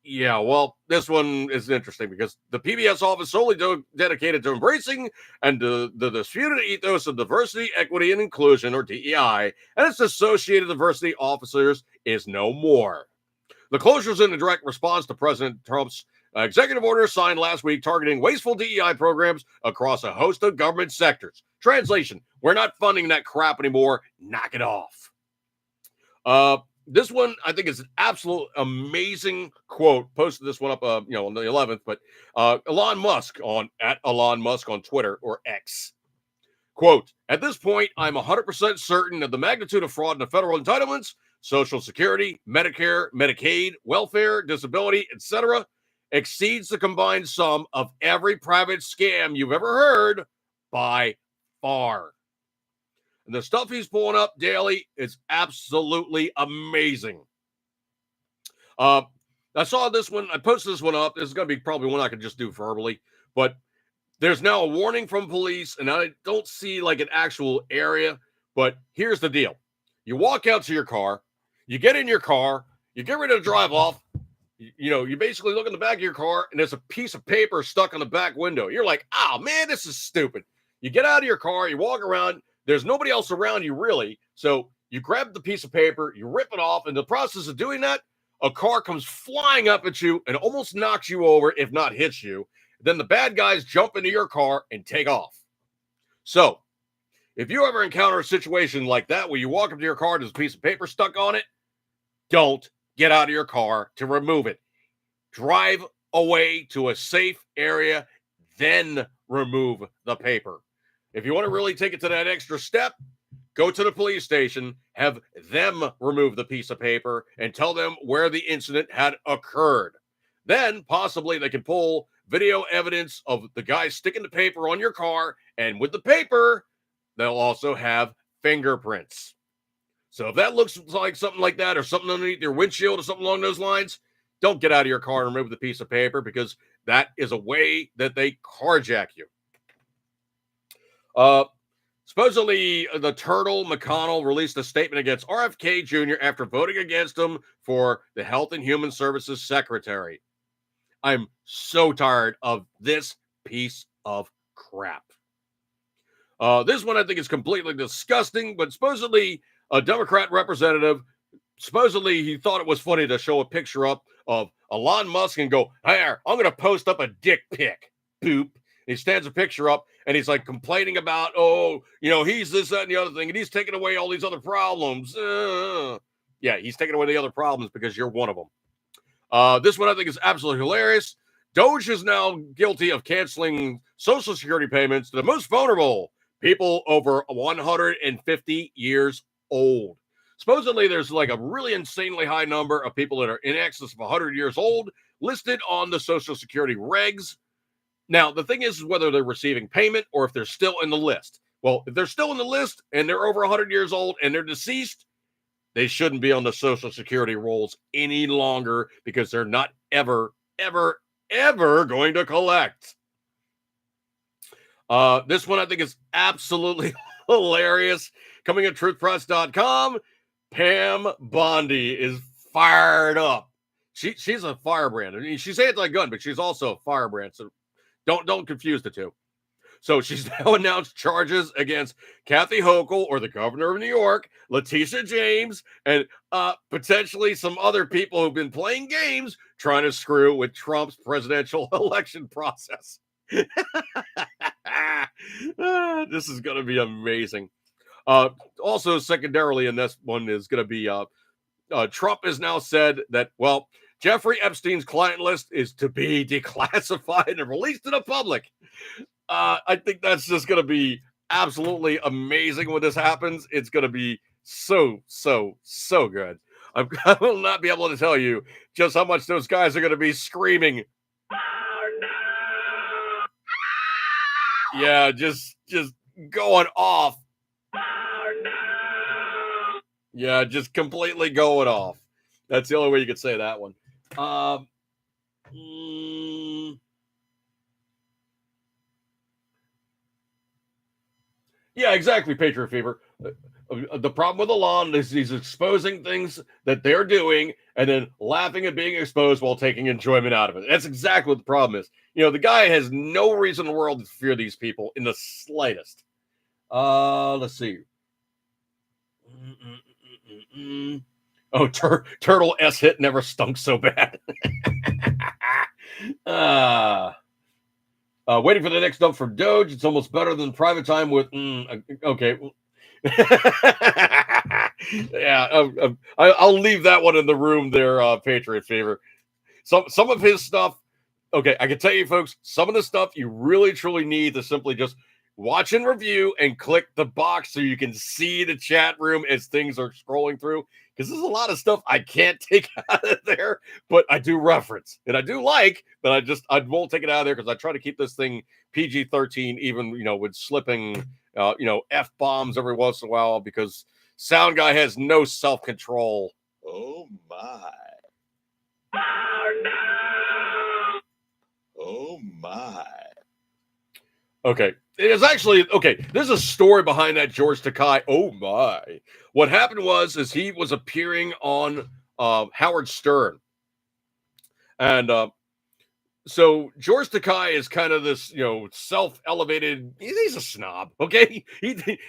Yeah, well, this one is interesting because the PBS office solely dedicated to embracing and the disputed ethos of diversity, equity, and inclusion, or DEI, and its associated diversity officers is no more. The closure is in a direct response to President Trump's executive order signed last week targeting wasteful DEI programs across a host of government sectors. Translation, we're not funding that crap anymore. Knock it off. This one, I think, is an absolute amazing quote. Posted this one up, on the 11th, but Elon Musk at Elon Musk on Twitter or X. Quote, at this point, I'm 100% certain that the magnitude of fraud in the federal entitlements, Social Security, Medicare, Medicaid, welfare, disability, etc., exceeds the combined sum of every private scam you've ever heard by far. And the stuff he's pulling up daily is absolutely amazing. I saw this one. I posted this one up. This is going to be probably one I could just do verbally. But there's now a warning from police, and I don't see like an actual area. But here's the deal. You walk out to your car. You get in your car. You get ready to drive off. You basically look in the back of your car, and there's a piece of paper stuck on the back window. You're like, oh, man, this is stupid. You get out of your car. You walk around. There's nobody else around you, really. So you grab the piece of paper, you rip it off. In the process of doing that, a car comes flying up at you and almost knocks you over, if not hits you. Then the bad guys jump into your car and take off. So if you ever encounter a situation like that where you walk up to your car, there's a piece of paper stuck on it, don't get out of your car to remove it. Drive away to a safe area, then remove the paper. If you want to really take it to that extra step, go to the police station, have them remove the piece of paper, and tell them where the incident had occurred. Then possibly they can pull video evidence of the guy sticking the paper on your car, and with the paper, they'll also have fingerprints. So if that looks like something like that or something underneath your windshield or something along those lines, don't get out of your car and remove the piece of paper because that is a way that they carjack you. Supposedly, the Turtle McConnell released a statement against RFK Jr. after voting against him for the Health and Human Services Secretary. I'm so tired of this piece of crap. This one I think is completely disgusting, but supposedly a Democrat representative, supposedly he thought it was funny to show a picture up of Elon Musk and go, here, I'm going to post up a dick pic. Boop. He stands a picture up and he's like complaining about, oh, he's this, that, and the other thing, and he's taking away all these other problems. Yeah, he's taking away the other problems because you're one of them. This one I think is absolutely hilarious. Doge is now guilty of canceling Social Security payments to the most vulnerable people over 150 years old. Supposedly, there's like a really insanely high number of people that are in excess of 100 years old listed on the Social Security regs. Now, the thing is whether they're receiving payment or if they're still in the list. Well, if they're still in the list and they're over 100 years old and they're deceased, they shouldn't be on the Social Security rolls any longer because they're not ever, ever, ever going to collect. This one I think is absolutely hilarious. Coming at truthpress.com, Pam Bondi is fired up. She's a firebrand. I mean, she's anti-gun, but she's also a firebrand. So don't confuse the two. So she's now announced charges against Kathy Hochul, or the governor of New York, Letitia James, and potentially some other people who've been playing games trying to screw with Trump's presidential election process. This is going to be amazing. Also, secondarily in this one is going to be Trump has now said that, well, Jeffrey Epstein's client list is to be declassified and released to the public. I think that's just going to be absolutely amazing when this happens. It's going to be so good. I will not be able to tell you just how much those guys are going to be screaming. Oh, no! Yeah, just going off. Oh, no! Yeah, just completely going off. That's the only way you could say that one. Yeah, exactly, Patriot Fever. The problem with Elon is he's exposing things that they're doing and then laughing at being exposed while taking enjoyment out of it. That's exactly what the problem is. The guy has no reason in the world to fear these people in the slightest. Let's see. Oh, Turtle S hit never stunk so bad. Waiting for the next dump for Doge. It's almost better than private time with. Okay. Yeah, I'll leave that one in the room there, Patriot Fever. Some of his stuff. Okay, I can tell you, folks, some of the stuff you really truly need to simply just watch and review and click the box so you can see the chat room as things are scrolling through. Because there's a lot of stuff I can't take out of there, but I do reference and I do like, but I won't take it out of there because I try to keep this thing PG-13, even with slipping F-bombs every once in a while because Sound Guy has no self-control. Oh my. Oh, no! Oh my. Okay. It is actually, okay, there's a story behind that George Takei. Oh, my. What happened was he was appearing on Howard Stern. And so George Takei is kind of this, self-elevated, he's a snob, okay?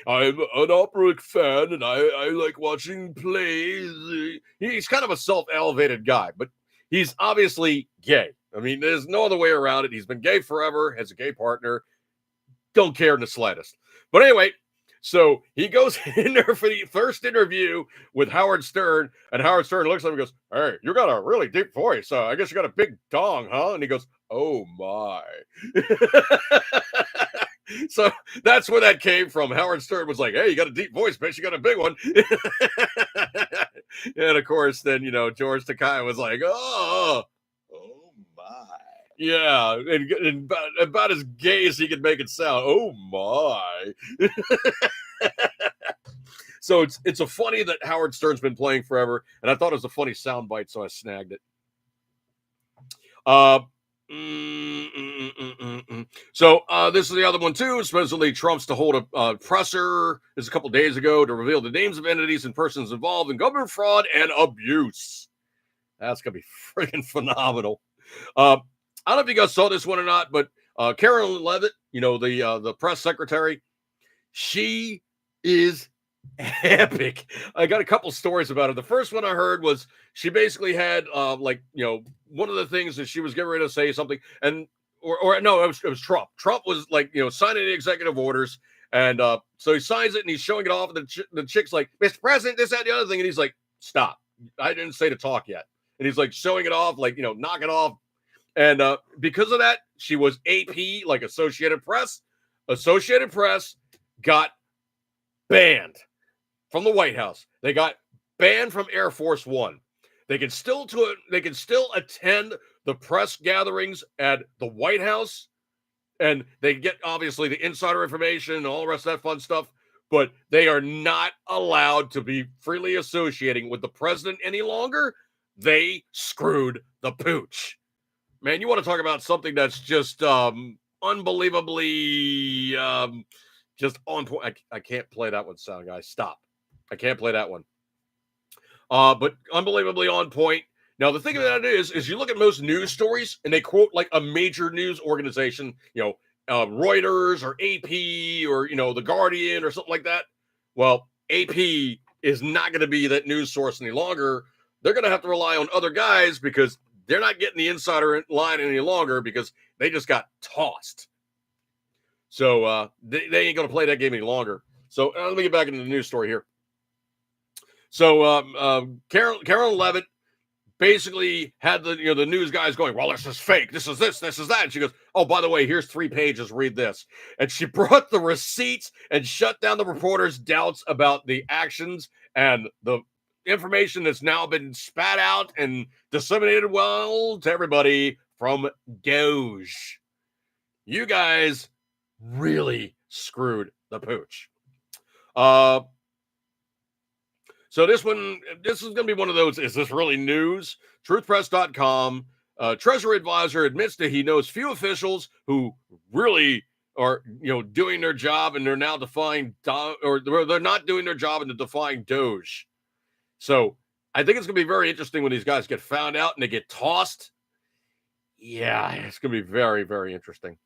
I'm an opera fan, and I like watching plays. He's kind of a self-elevated guy, but he's obviously gay. I mean, there's no other way around it. He's been gay forever, has a gay partner. Don't care in the slightest. But anyway, so he goes in there for the first interview with Howard Stern, and Howard Stern looks at him and goes, "Hey, you got a really deep voice. I guess you got a big dong, huh?" And he goes, "Oh my." So that's where that came from. Howard Stern was like, "Hey, you got a deep voice, bitch. You got a big one." And of course, then, George Takei was like, "Oh. Oh my. Yeah, and about as gay as he could make it sound. Oh my!" So it's a funny that Howard Stern's been playing forever, and I thought it was a funny soundbite, so I snagged it. So this is the other one too. Supposedly Trump's to hold a presser. This is a couple days ago to reveal the names of entities and persons involved in government fraud and abuse. That's gonna be freaking phenomenal. I don't know if you guys saw this one or not, but Karen Levitt, the press secretary, she is epic. I got a couple stories about her. The first one I heard was she basically had one of the things that she was getting ready to say something, and or no, it was Trump. Trump was like, signing the executive orders. And so he signs it and he's showing it off. And the chick's like, Mr. President, this, that, and the other thing. And he's like, stop. I didn't say to talk yet. And he's like showing it off, like, knock it off. And because of that, she was AP, like Associated Press. Associated Press got banned from the White House. They got banned from Air Force One. They can still attend the press gatherings at the White House. And they get, obviously, the insider information and all the rest of that fun stuff, but they are not allowed to be freely associating with the president any longer. They screwed the pooch. Man, you want to talk about something that's just unbelievably just on point. I can't play that one sound, guys. Stop. I can't play that one. But unbelievably on point. Now, the thing about it is you look at most news stories and they quote like a major news organization, Reuters or AP or, The Guardian or something like that. Well, AP is not going to be that news source any longer. They're going to have to rely on other guys because they're not getting the insider line any longer because they just got tossed. So they ain't going to play that game any longer. So let me get back into the news story here. So Carolyn Levitt basically had the news guys going, well, this is fake. This is this is that. And she goes, oh, by the way, here's 3 pages. Read this. And she brought the receipts and shut down the reporters' doubts about the actions and the information that's now been spat out and disseminated well to everybody from Doge. You guys really screwed the pooch. So this is going to be one of those, is this really news? Truthpress.com. Treasury advisor admits that he knows few officials who really are, doing their job, and they're now defying, or they're not doing their job and they're defying Doge. So I think it's going to be very interesting when these guys get found out and they get tossed. Yeah, it's going to be very, very interesting.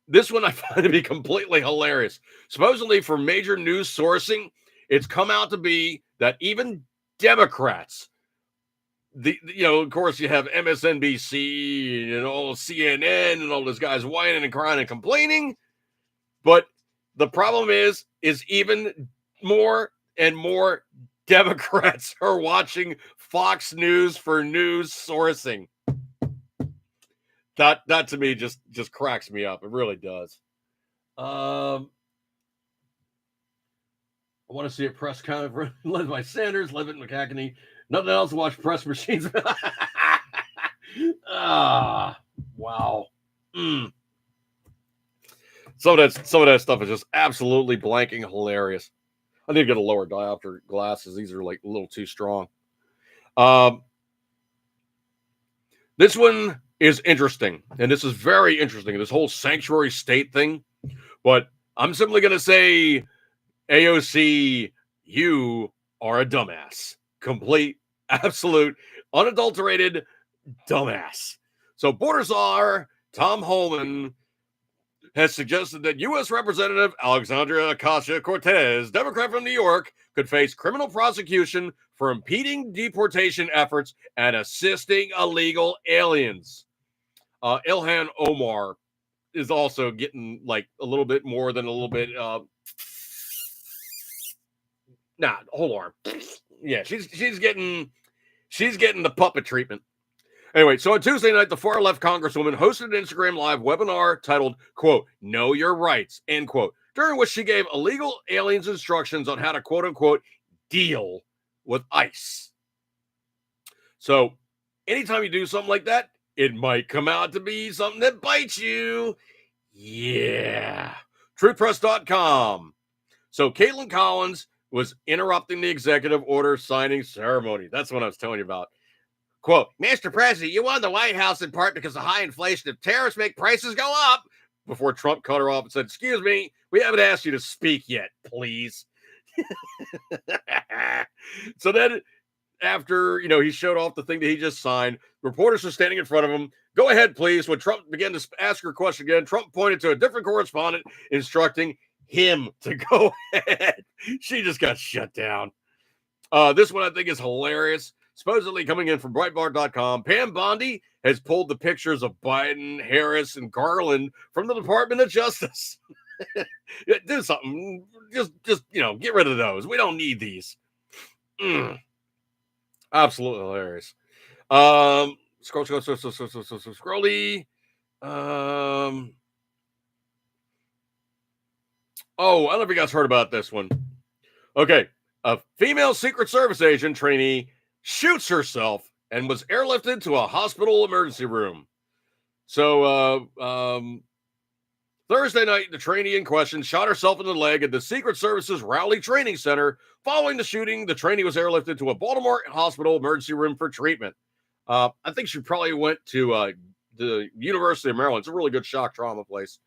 This one I find to be completely hilarious. Supposedly for major news sourcing, it's come out to be that even Democrats, of course, you have MSNBC and all CNN and all those guys whining and crying and complaining. But the problem is even more and more Democrats are watching Fox News for news sourcing. That to me just cracks me up. It really does. I want to see a press conference led by Sanders, Levitt, McCackney. Nothing else to watch press machines. Wow. Some of that stuff is just absolutely blanking hilarious. I need to get a lower diopter glasses. These are like a little too strong. This one is interesting, and this is very interesting. This whole sanctuary state thing. But I'm simply going to say, AOC, you are a dumbass. Complete, absolute, unadulterated dumbass. So border czar Tom Holman has suggested that U.S. Representative Alexandria Ocasio-Cortez, Democrat from New York, could face criminal prosecution for impeding deportation efforts and assisting illegal aliens. Ilhan Omar is also getting like a little bit more than a little bit. Hold on. Yeah, she's getting the puppet treatment. Anyway, so on Tuesday night, the far left congresswoman hosted an Instagram Live webinar titled, quote, "Know Your Rights," end quote, during which she gave illegal aliens instructions on how to, quote unquote, deal with ICE. So anytime you do something like that, it might come out to be something that bites you. Yeah. Truthpress.com. So Caitlin Collins was interrupting the executive order signing ceremony. That's what I was telling you about. Quote, "Mr. President, you won the White House in part because of high inflation and tariffs make prices go up." Before Trump cut her off and said, "Excuse me, we haven't asked you to speak yet, please." So then after, he showed off the thing that he just signed, reporters were standing in front of him. "Go ahead, please." When Trump began to ask her question again, Trump pointed to a different correspondent instructing him to go ahead. She just got shut down. This one I think is hilarious. Supposedly coming in from Breitbart.com, Pam Bondi has pulled the pictures of Biden, Harris, and Garland from the Department of Justice. Do something. Just get rid of those. We don't need these. Absolutely hilarious. Scrolly. Oh, I don't know if you guys heard about this one. Okay. A female Secret Service agent trainee shoots herself and was airlifted to a hospital emergency room. So, Thursday night, the trainee in question shot herself in the leg at the Secret Service's Rowley Training Center. Following the shooting, the trainee was airlifted to a Baltimore hospital emergency room for treatment. I think she probably went to the University of Maryland. It's a really good shock trauma place.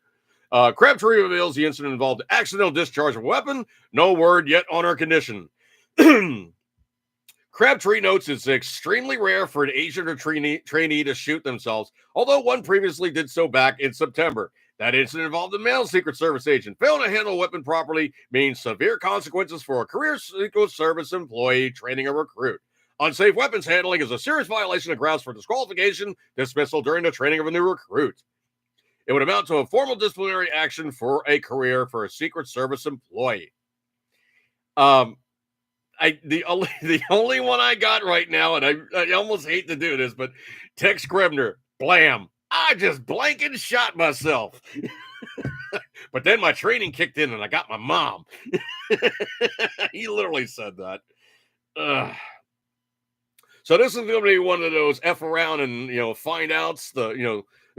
Crabtree reveals the incident involved accidental discharge of a weapon. No word yet on her condition. Crabtree notes it's extremely rare for an agent or trainee to shoot themselves, although one previously did so back in September. That incident involved a male Secret Service agent. Failing to handle a weapon properly means severe consequences for a career Secret Service employee training a recruit. Unsafe weapons handling is a serious violation of grounds for disqualification, dismissal during the training of a new recruit. It would amount to a formal disciplinary action for a career for a Secret Service employee. The only one I got right now, and I almost hate to do this, but Tex Scribner, blam. I just blanking shot myself. But then my training kicked in and I got my mom. He literally said that. So this is going to be one of those F around and, find outs.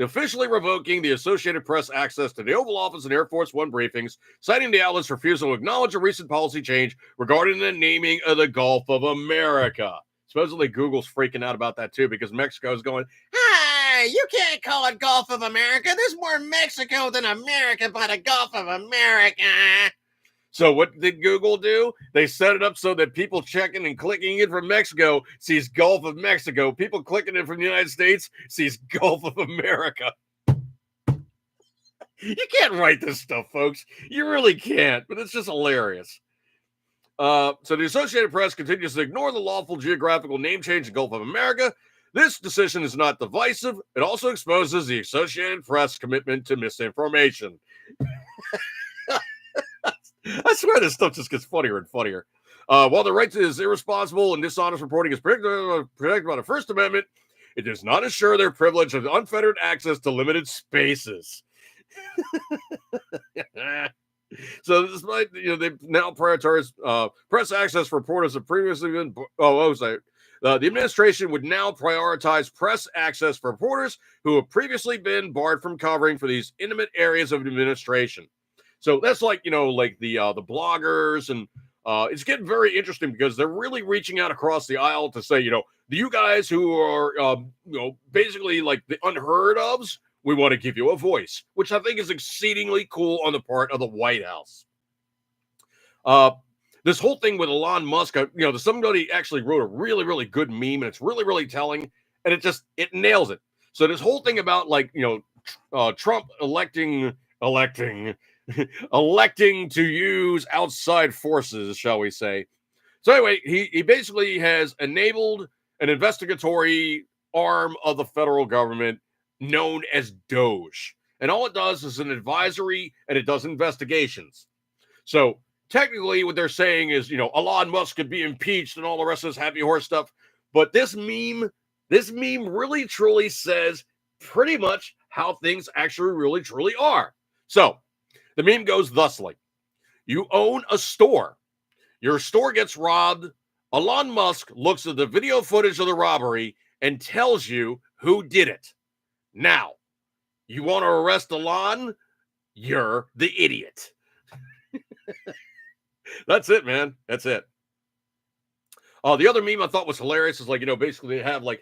Officially revoking the Associated Press access to the Oval Office and Air Force One briefings, citing the outlet's refusal to acknowledge a recent policy change regarding the naming of the Gulf of America. Supposedly Google's freaking out about that too, because Mexico's going, hey, you can't call it Gulf of America. There's more Mexico than America by the Gulf of America. So what did Google do? They set it up so that people checking and clicking in from Mexico sees Gulf of Mexico. People clicking in from the United States sees Gulf of America. You can't write this stuff, folks. You really can't, but it's just hilarious. So the Associated Press continues to ignore the lawful geographical name change in Gulf of America. This decision is not divisive. It also exposes the Associated Press commitment to misinformation. I swear this stuff just gets funnier and funnier. While the right is irresponsible and dishonest reporting is protected by the First Amendment, it does not ensure their privilege of unfettered access to limited spaces. So despite they've now prioritized press access for reporters have previously been the administration would now prioritize press access for reporters who have previously been barred from covering for these intimate areas of administration. So that's like the bloggers, and it's getting very interesting because they're really reaching out across the aisle to say, you guys who are basically like the unheard ofs, we want to give you a voice, which I think is exceedingly cool on the part of the White House. This whole thing with Elon Musk, somebody actually wrote a really, really good meme, and it's really, really telling, and it nails it. So this whole thing about Trump electing to use outside forces, shall we say. So anyway, he basically has enabled an investigatory arm of the federal government known as DOGE. And all it does is an advisory, and it does investigations. So technically what they're saying is, Elon Musk could be impeached and all the rest of this happy horse stuff. But this meme really truly says pretty much how things actually really truly are. So the meme goes thusly. You own a store. Your store gets robbed. Elon Musk looks at the video footage of the robbery and tells you who did it. Now, you want to arrest Elon? You're the idiot. That's it, man. That's it. The other meme I thought was hilarious is basically they have let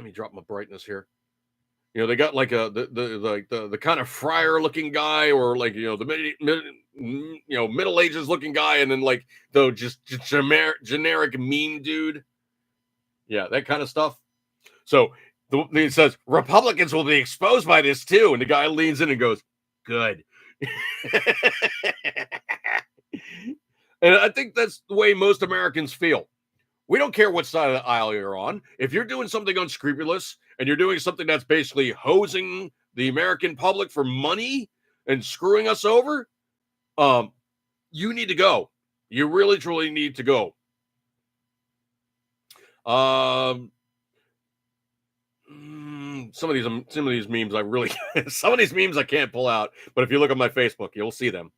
me drop my brightness here. They got the kind of friar looking guy, or the middle ages looking guy, and then the just generic meme dude. Yeah, that kind of stuff. So it says Republicans will be exposed by this too, and the guy leans in and goes, "Good." And I think that's the way most Americans feel. We don't care what side of the aisle you're on. If you're doing something unscrupulous and you're doing something that's basically hosing the American public for money and screwing us over, you need to go. You really, truly need to go. Some of these memes I really some of these memes I can't pull out, but if you look at my Facebook, you'll see them.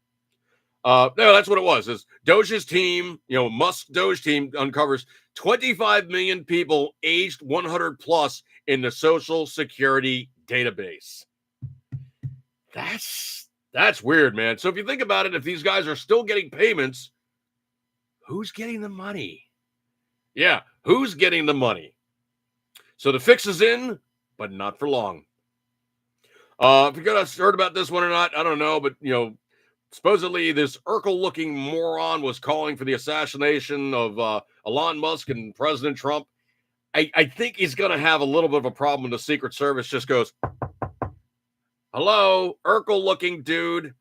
No, that's what it was. Is Doge's team, Musk Doge team uncovers 25 million people aged 100 plus in the Social Security database. That's weird, man. So if you think about it, if these guys are still getting payments, who's getting the money? Yeah, who's getting the money? So the fix is in, but not for long. If you guys heard about this one or not, I don't know, but supposedly this Urkel-looking moron was calling for the assassination of Elon Musk and President Trump. I think he's going to have a little bit of a problem when the Secret Service just goes, hello, Urkel-looking dude.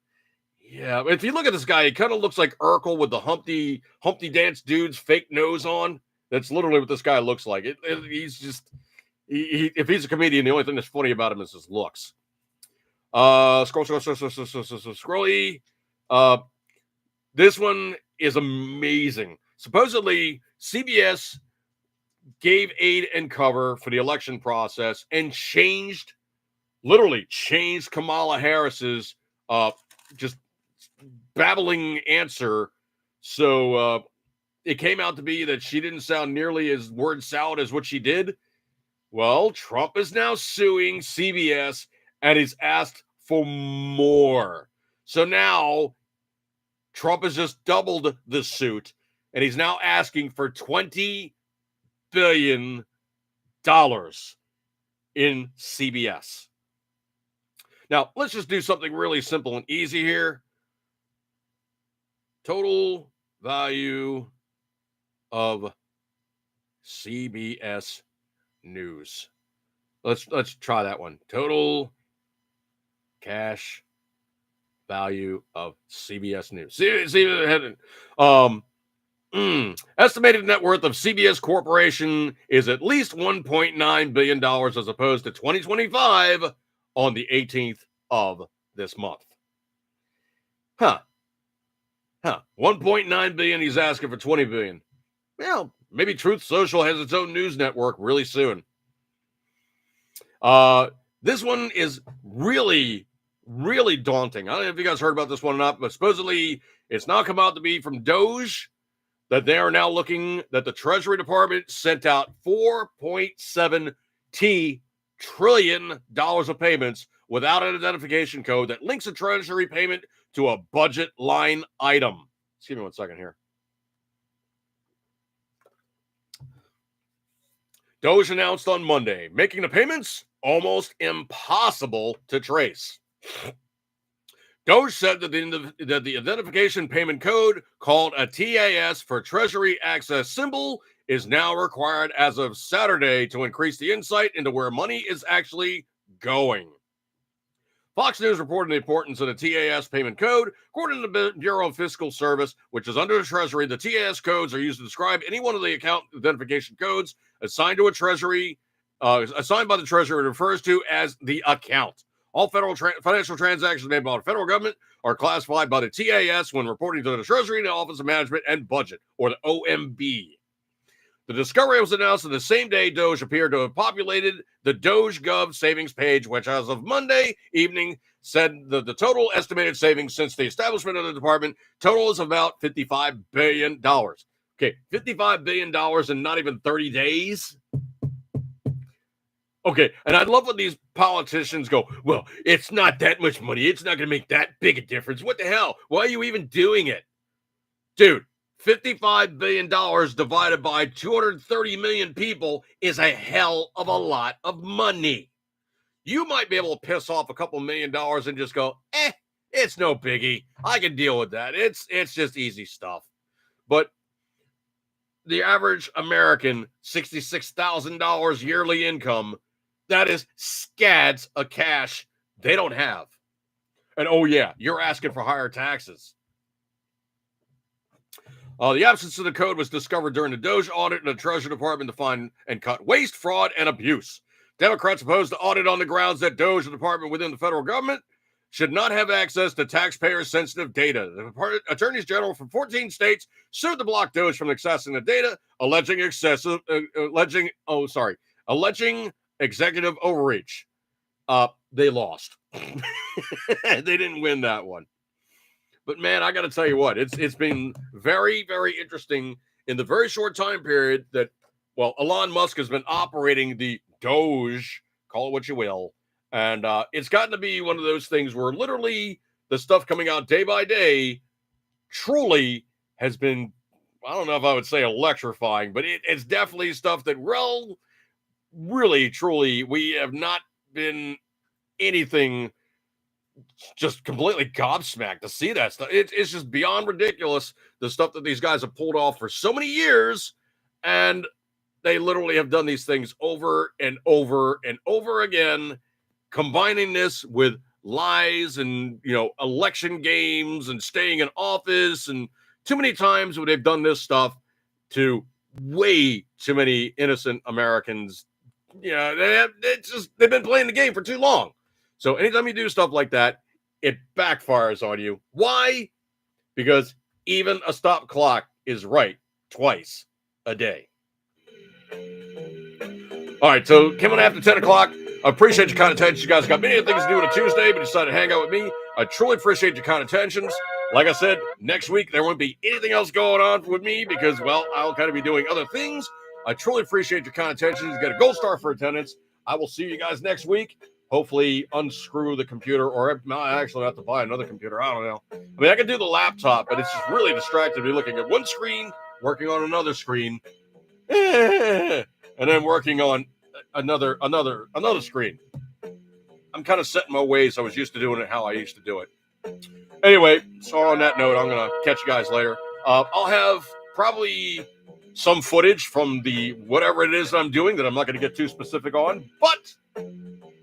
Yeah, if you look at this guy, he kind of looks like Urkel with the Humpty Dance dude's fake nose on. That's literally what this guy looks like. He's just, if he's a comedian, the only thing that's funny about him is his looks. Scrolly. This one is amazing. Supposedly, CBS gave aid and cover for the election process and literally changed Kamala Harris's just babbling answer. So it came out to be that she didn't sound nearly as word salad as what she did. Well, Trump is now suing CBS and he's asked for more. So now Trump has just doubled the suit and he's now asking for $20 billion in CBS. Now, let's just do something really simple and easy here. Total value of CBS News. Let's try that one. Total cash value of CBS News. Estimated net worth of CBS Corporation is at least $1.9 billion as opposed to 2025 on the 18th of this month. 1.9 billion. He's asking for 20 billion. Well, maybe Truth Social has its own news network really soon. This one is really, really daunting. I don't know if you guys heard about this one or not, but supposedly it's now come out to be from Doge that they are now looking that the Treasury Department sent out $4.7 trillion of payments without an identification code that links a Treasury payment to a budget line item. Excuse me one second here. Doge announced on Monday, making the payments almost impossible to trace. Doge said that the identification payment code, called a TAS for Treasury Access Symbol, is now required as of Saturday to increase the insight into where money is actually going. Fox News reported the importance of the TAS payment code. According to the Bureau of Fiscal Service, which is under the Treasury, the TAS codes are used to describe any one of the account identification codes assigned to a Treasury, assigned by the Treasury, refers to as the account. All federal financial transactions made by the federal government are classified by the TAS when reporting to the Treasury, the Office of Management and Budget, or the OMB. The discovery was announced on the same day Doge appeared to have populated the DogeGov savings page, which as of Monday evening said that the total estimated savings since the establishment of the department totals about $55 billion. Okay, $55 billion in not even 30 days? Okay, and I love when these politicians go, well, it's not that much money. It's not going to make that big a difference. What the hell? Why are you even doing it? Dude, $55 billion divided by 230 million people is a hell of a lot of money. You might be able to piss off a couple $1 million and just go, it's no biggie. I can deal with that. It's just easy stuff. But the average American, $66,000 yearly income, that is scads of cash they don't have. And oh yeah, you're asking for higher taxes. The absence of the code was discovered during the Doge audit in the Treasury Department to find and cut waste, fraud, and abuse. Democrats opposed the audit on the grounds that Doge, the department within the federal government, should not have access to taxpayer-sensitive data. The attorneys general from 14 states sued the block Doge from accessing the data, alleging executive overreach. They lost. They didn't win that one. But man, I got to tell you what, it's been very, very interesting in the very short time period that, well, Elon Musk has been operating the Doge, call it what you will, and it's gotten to be one of those things where literally the stuff coming out day by day truly has been, I don't know if I would say electrifying, but it's definitely stuff that, well, really, truly, we have not been anything just completely gobsmacked to see that stuff. It's just beyond ridiculous, the stuff that these guys have pulled off for so many years, and they literally have done these things over and over and over again, combining this with lies and, election games and staying in office, and too many times when they've done this stuff to way too many innocent Americans. They've been playing the game for too long. So anytime you do stuff like that, it backfires on you. Why? Because even a stop clock is right twice a day. All right, so coming after 10 o'clock, I appreciate your kind attention. You guys got many things to do on a Tuesday, but decided to hang out with me. I truly appreciate your kind attentions. Like I said, next week there won't be anything else going on with me because, well, I'll kind of be doing other things. I truly appreciate your kind attention. You get a gold star for attendance. I will see you guys next week. Hopefully unscrew the computer, or I actually have to buy another computer. I don't know. I mean, I can do the laptop, but it's just really distracting me looking at one screen, working on another screen, and then working on another screen. I'm kind of set in my ways. I was used to doing it how I used to do it. Anyway, so on that note, I'm going to catch you guys later. I'll have probably some footage from the whatever it is I'm doing that I'm not going to get too specific on, but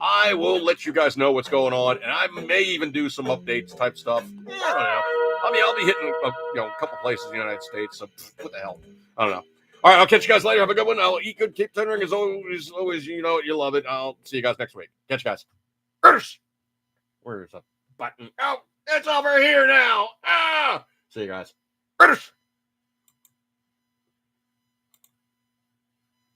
I will let you guys know what's going on, and I may even do some updates type stuff. I don't know. I mean, I'll be hitting a couple places in the United States, so what the hell? I don't know. All right, I'll catch you guys later. Have a good one. I'll eat good, keep tendering as always. You know it, you love it. I'll see you guys next week. Catch you guys. Where's the button? Oh, it's over here now. See you guys.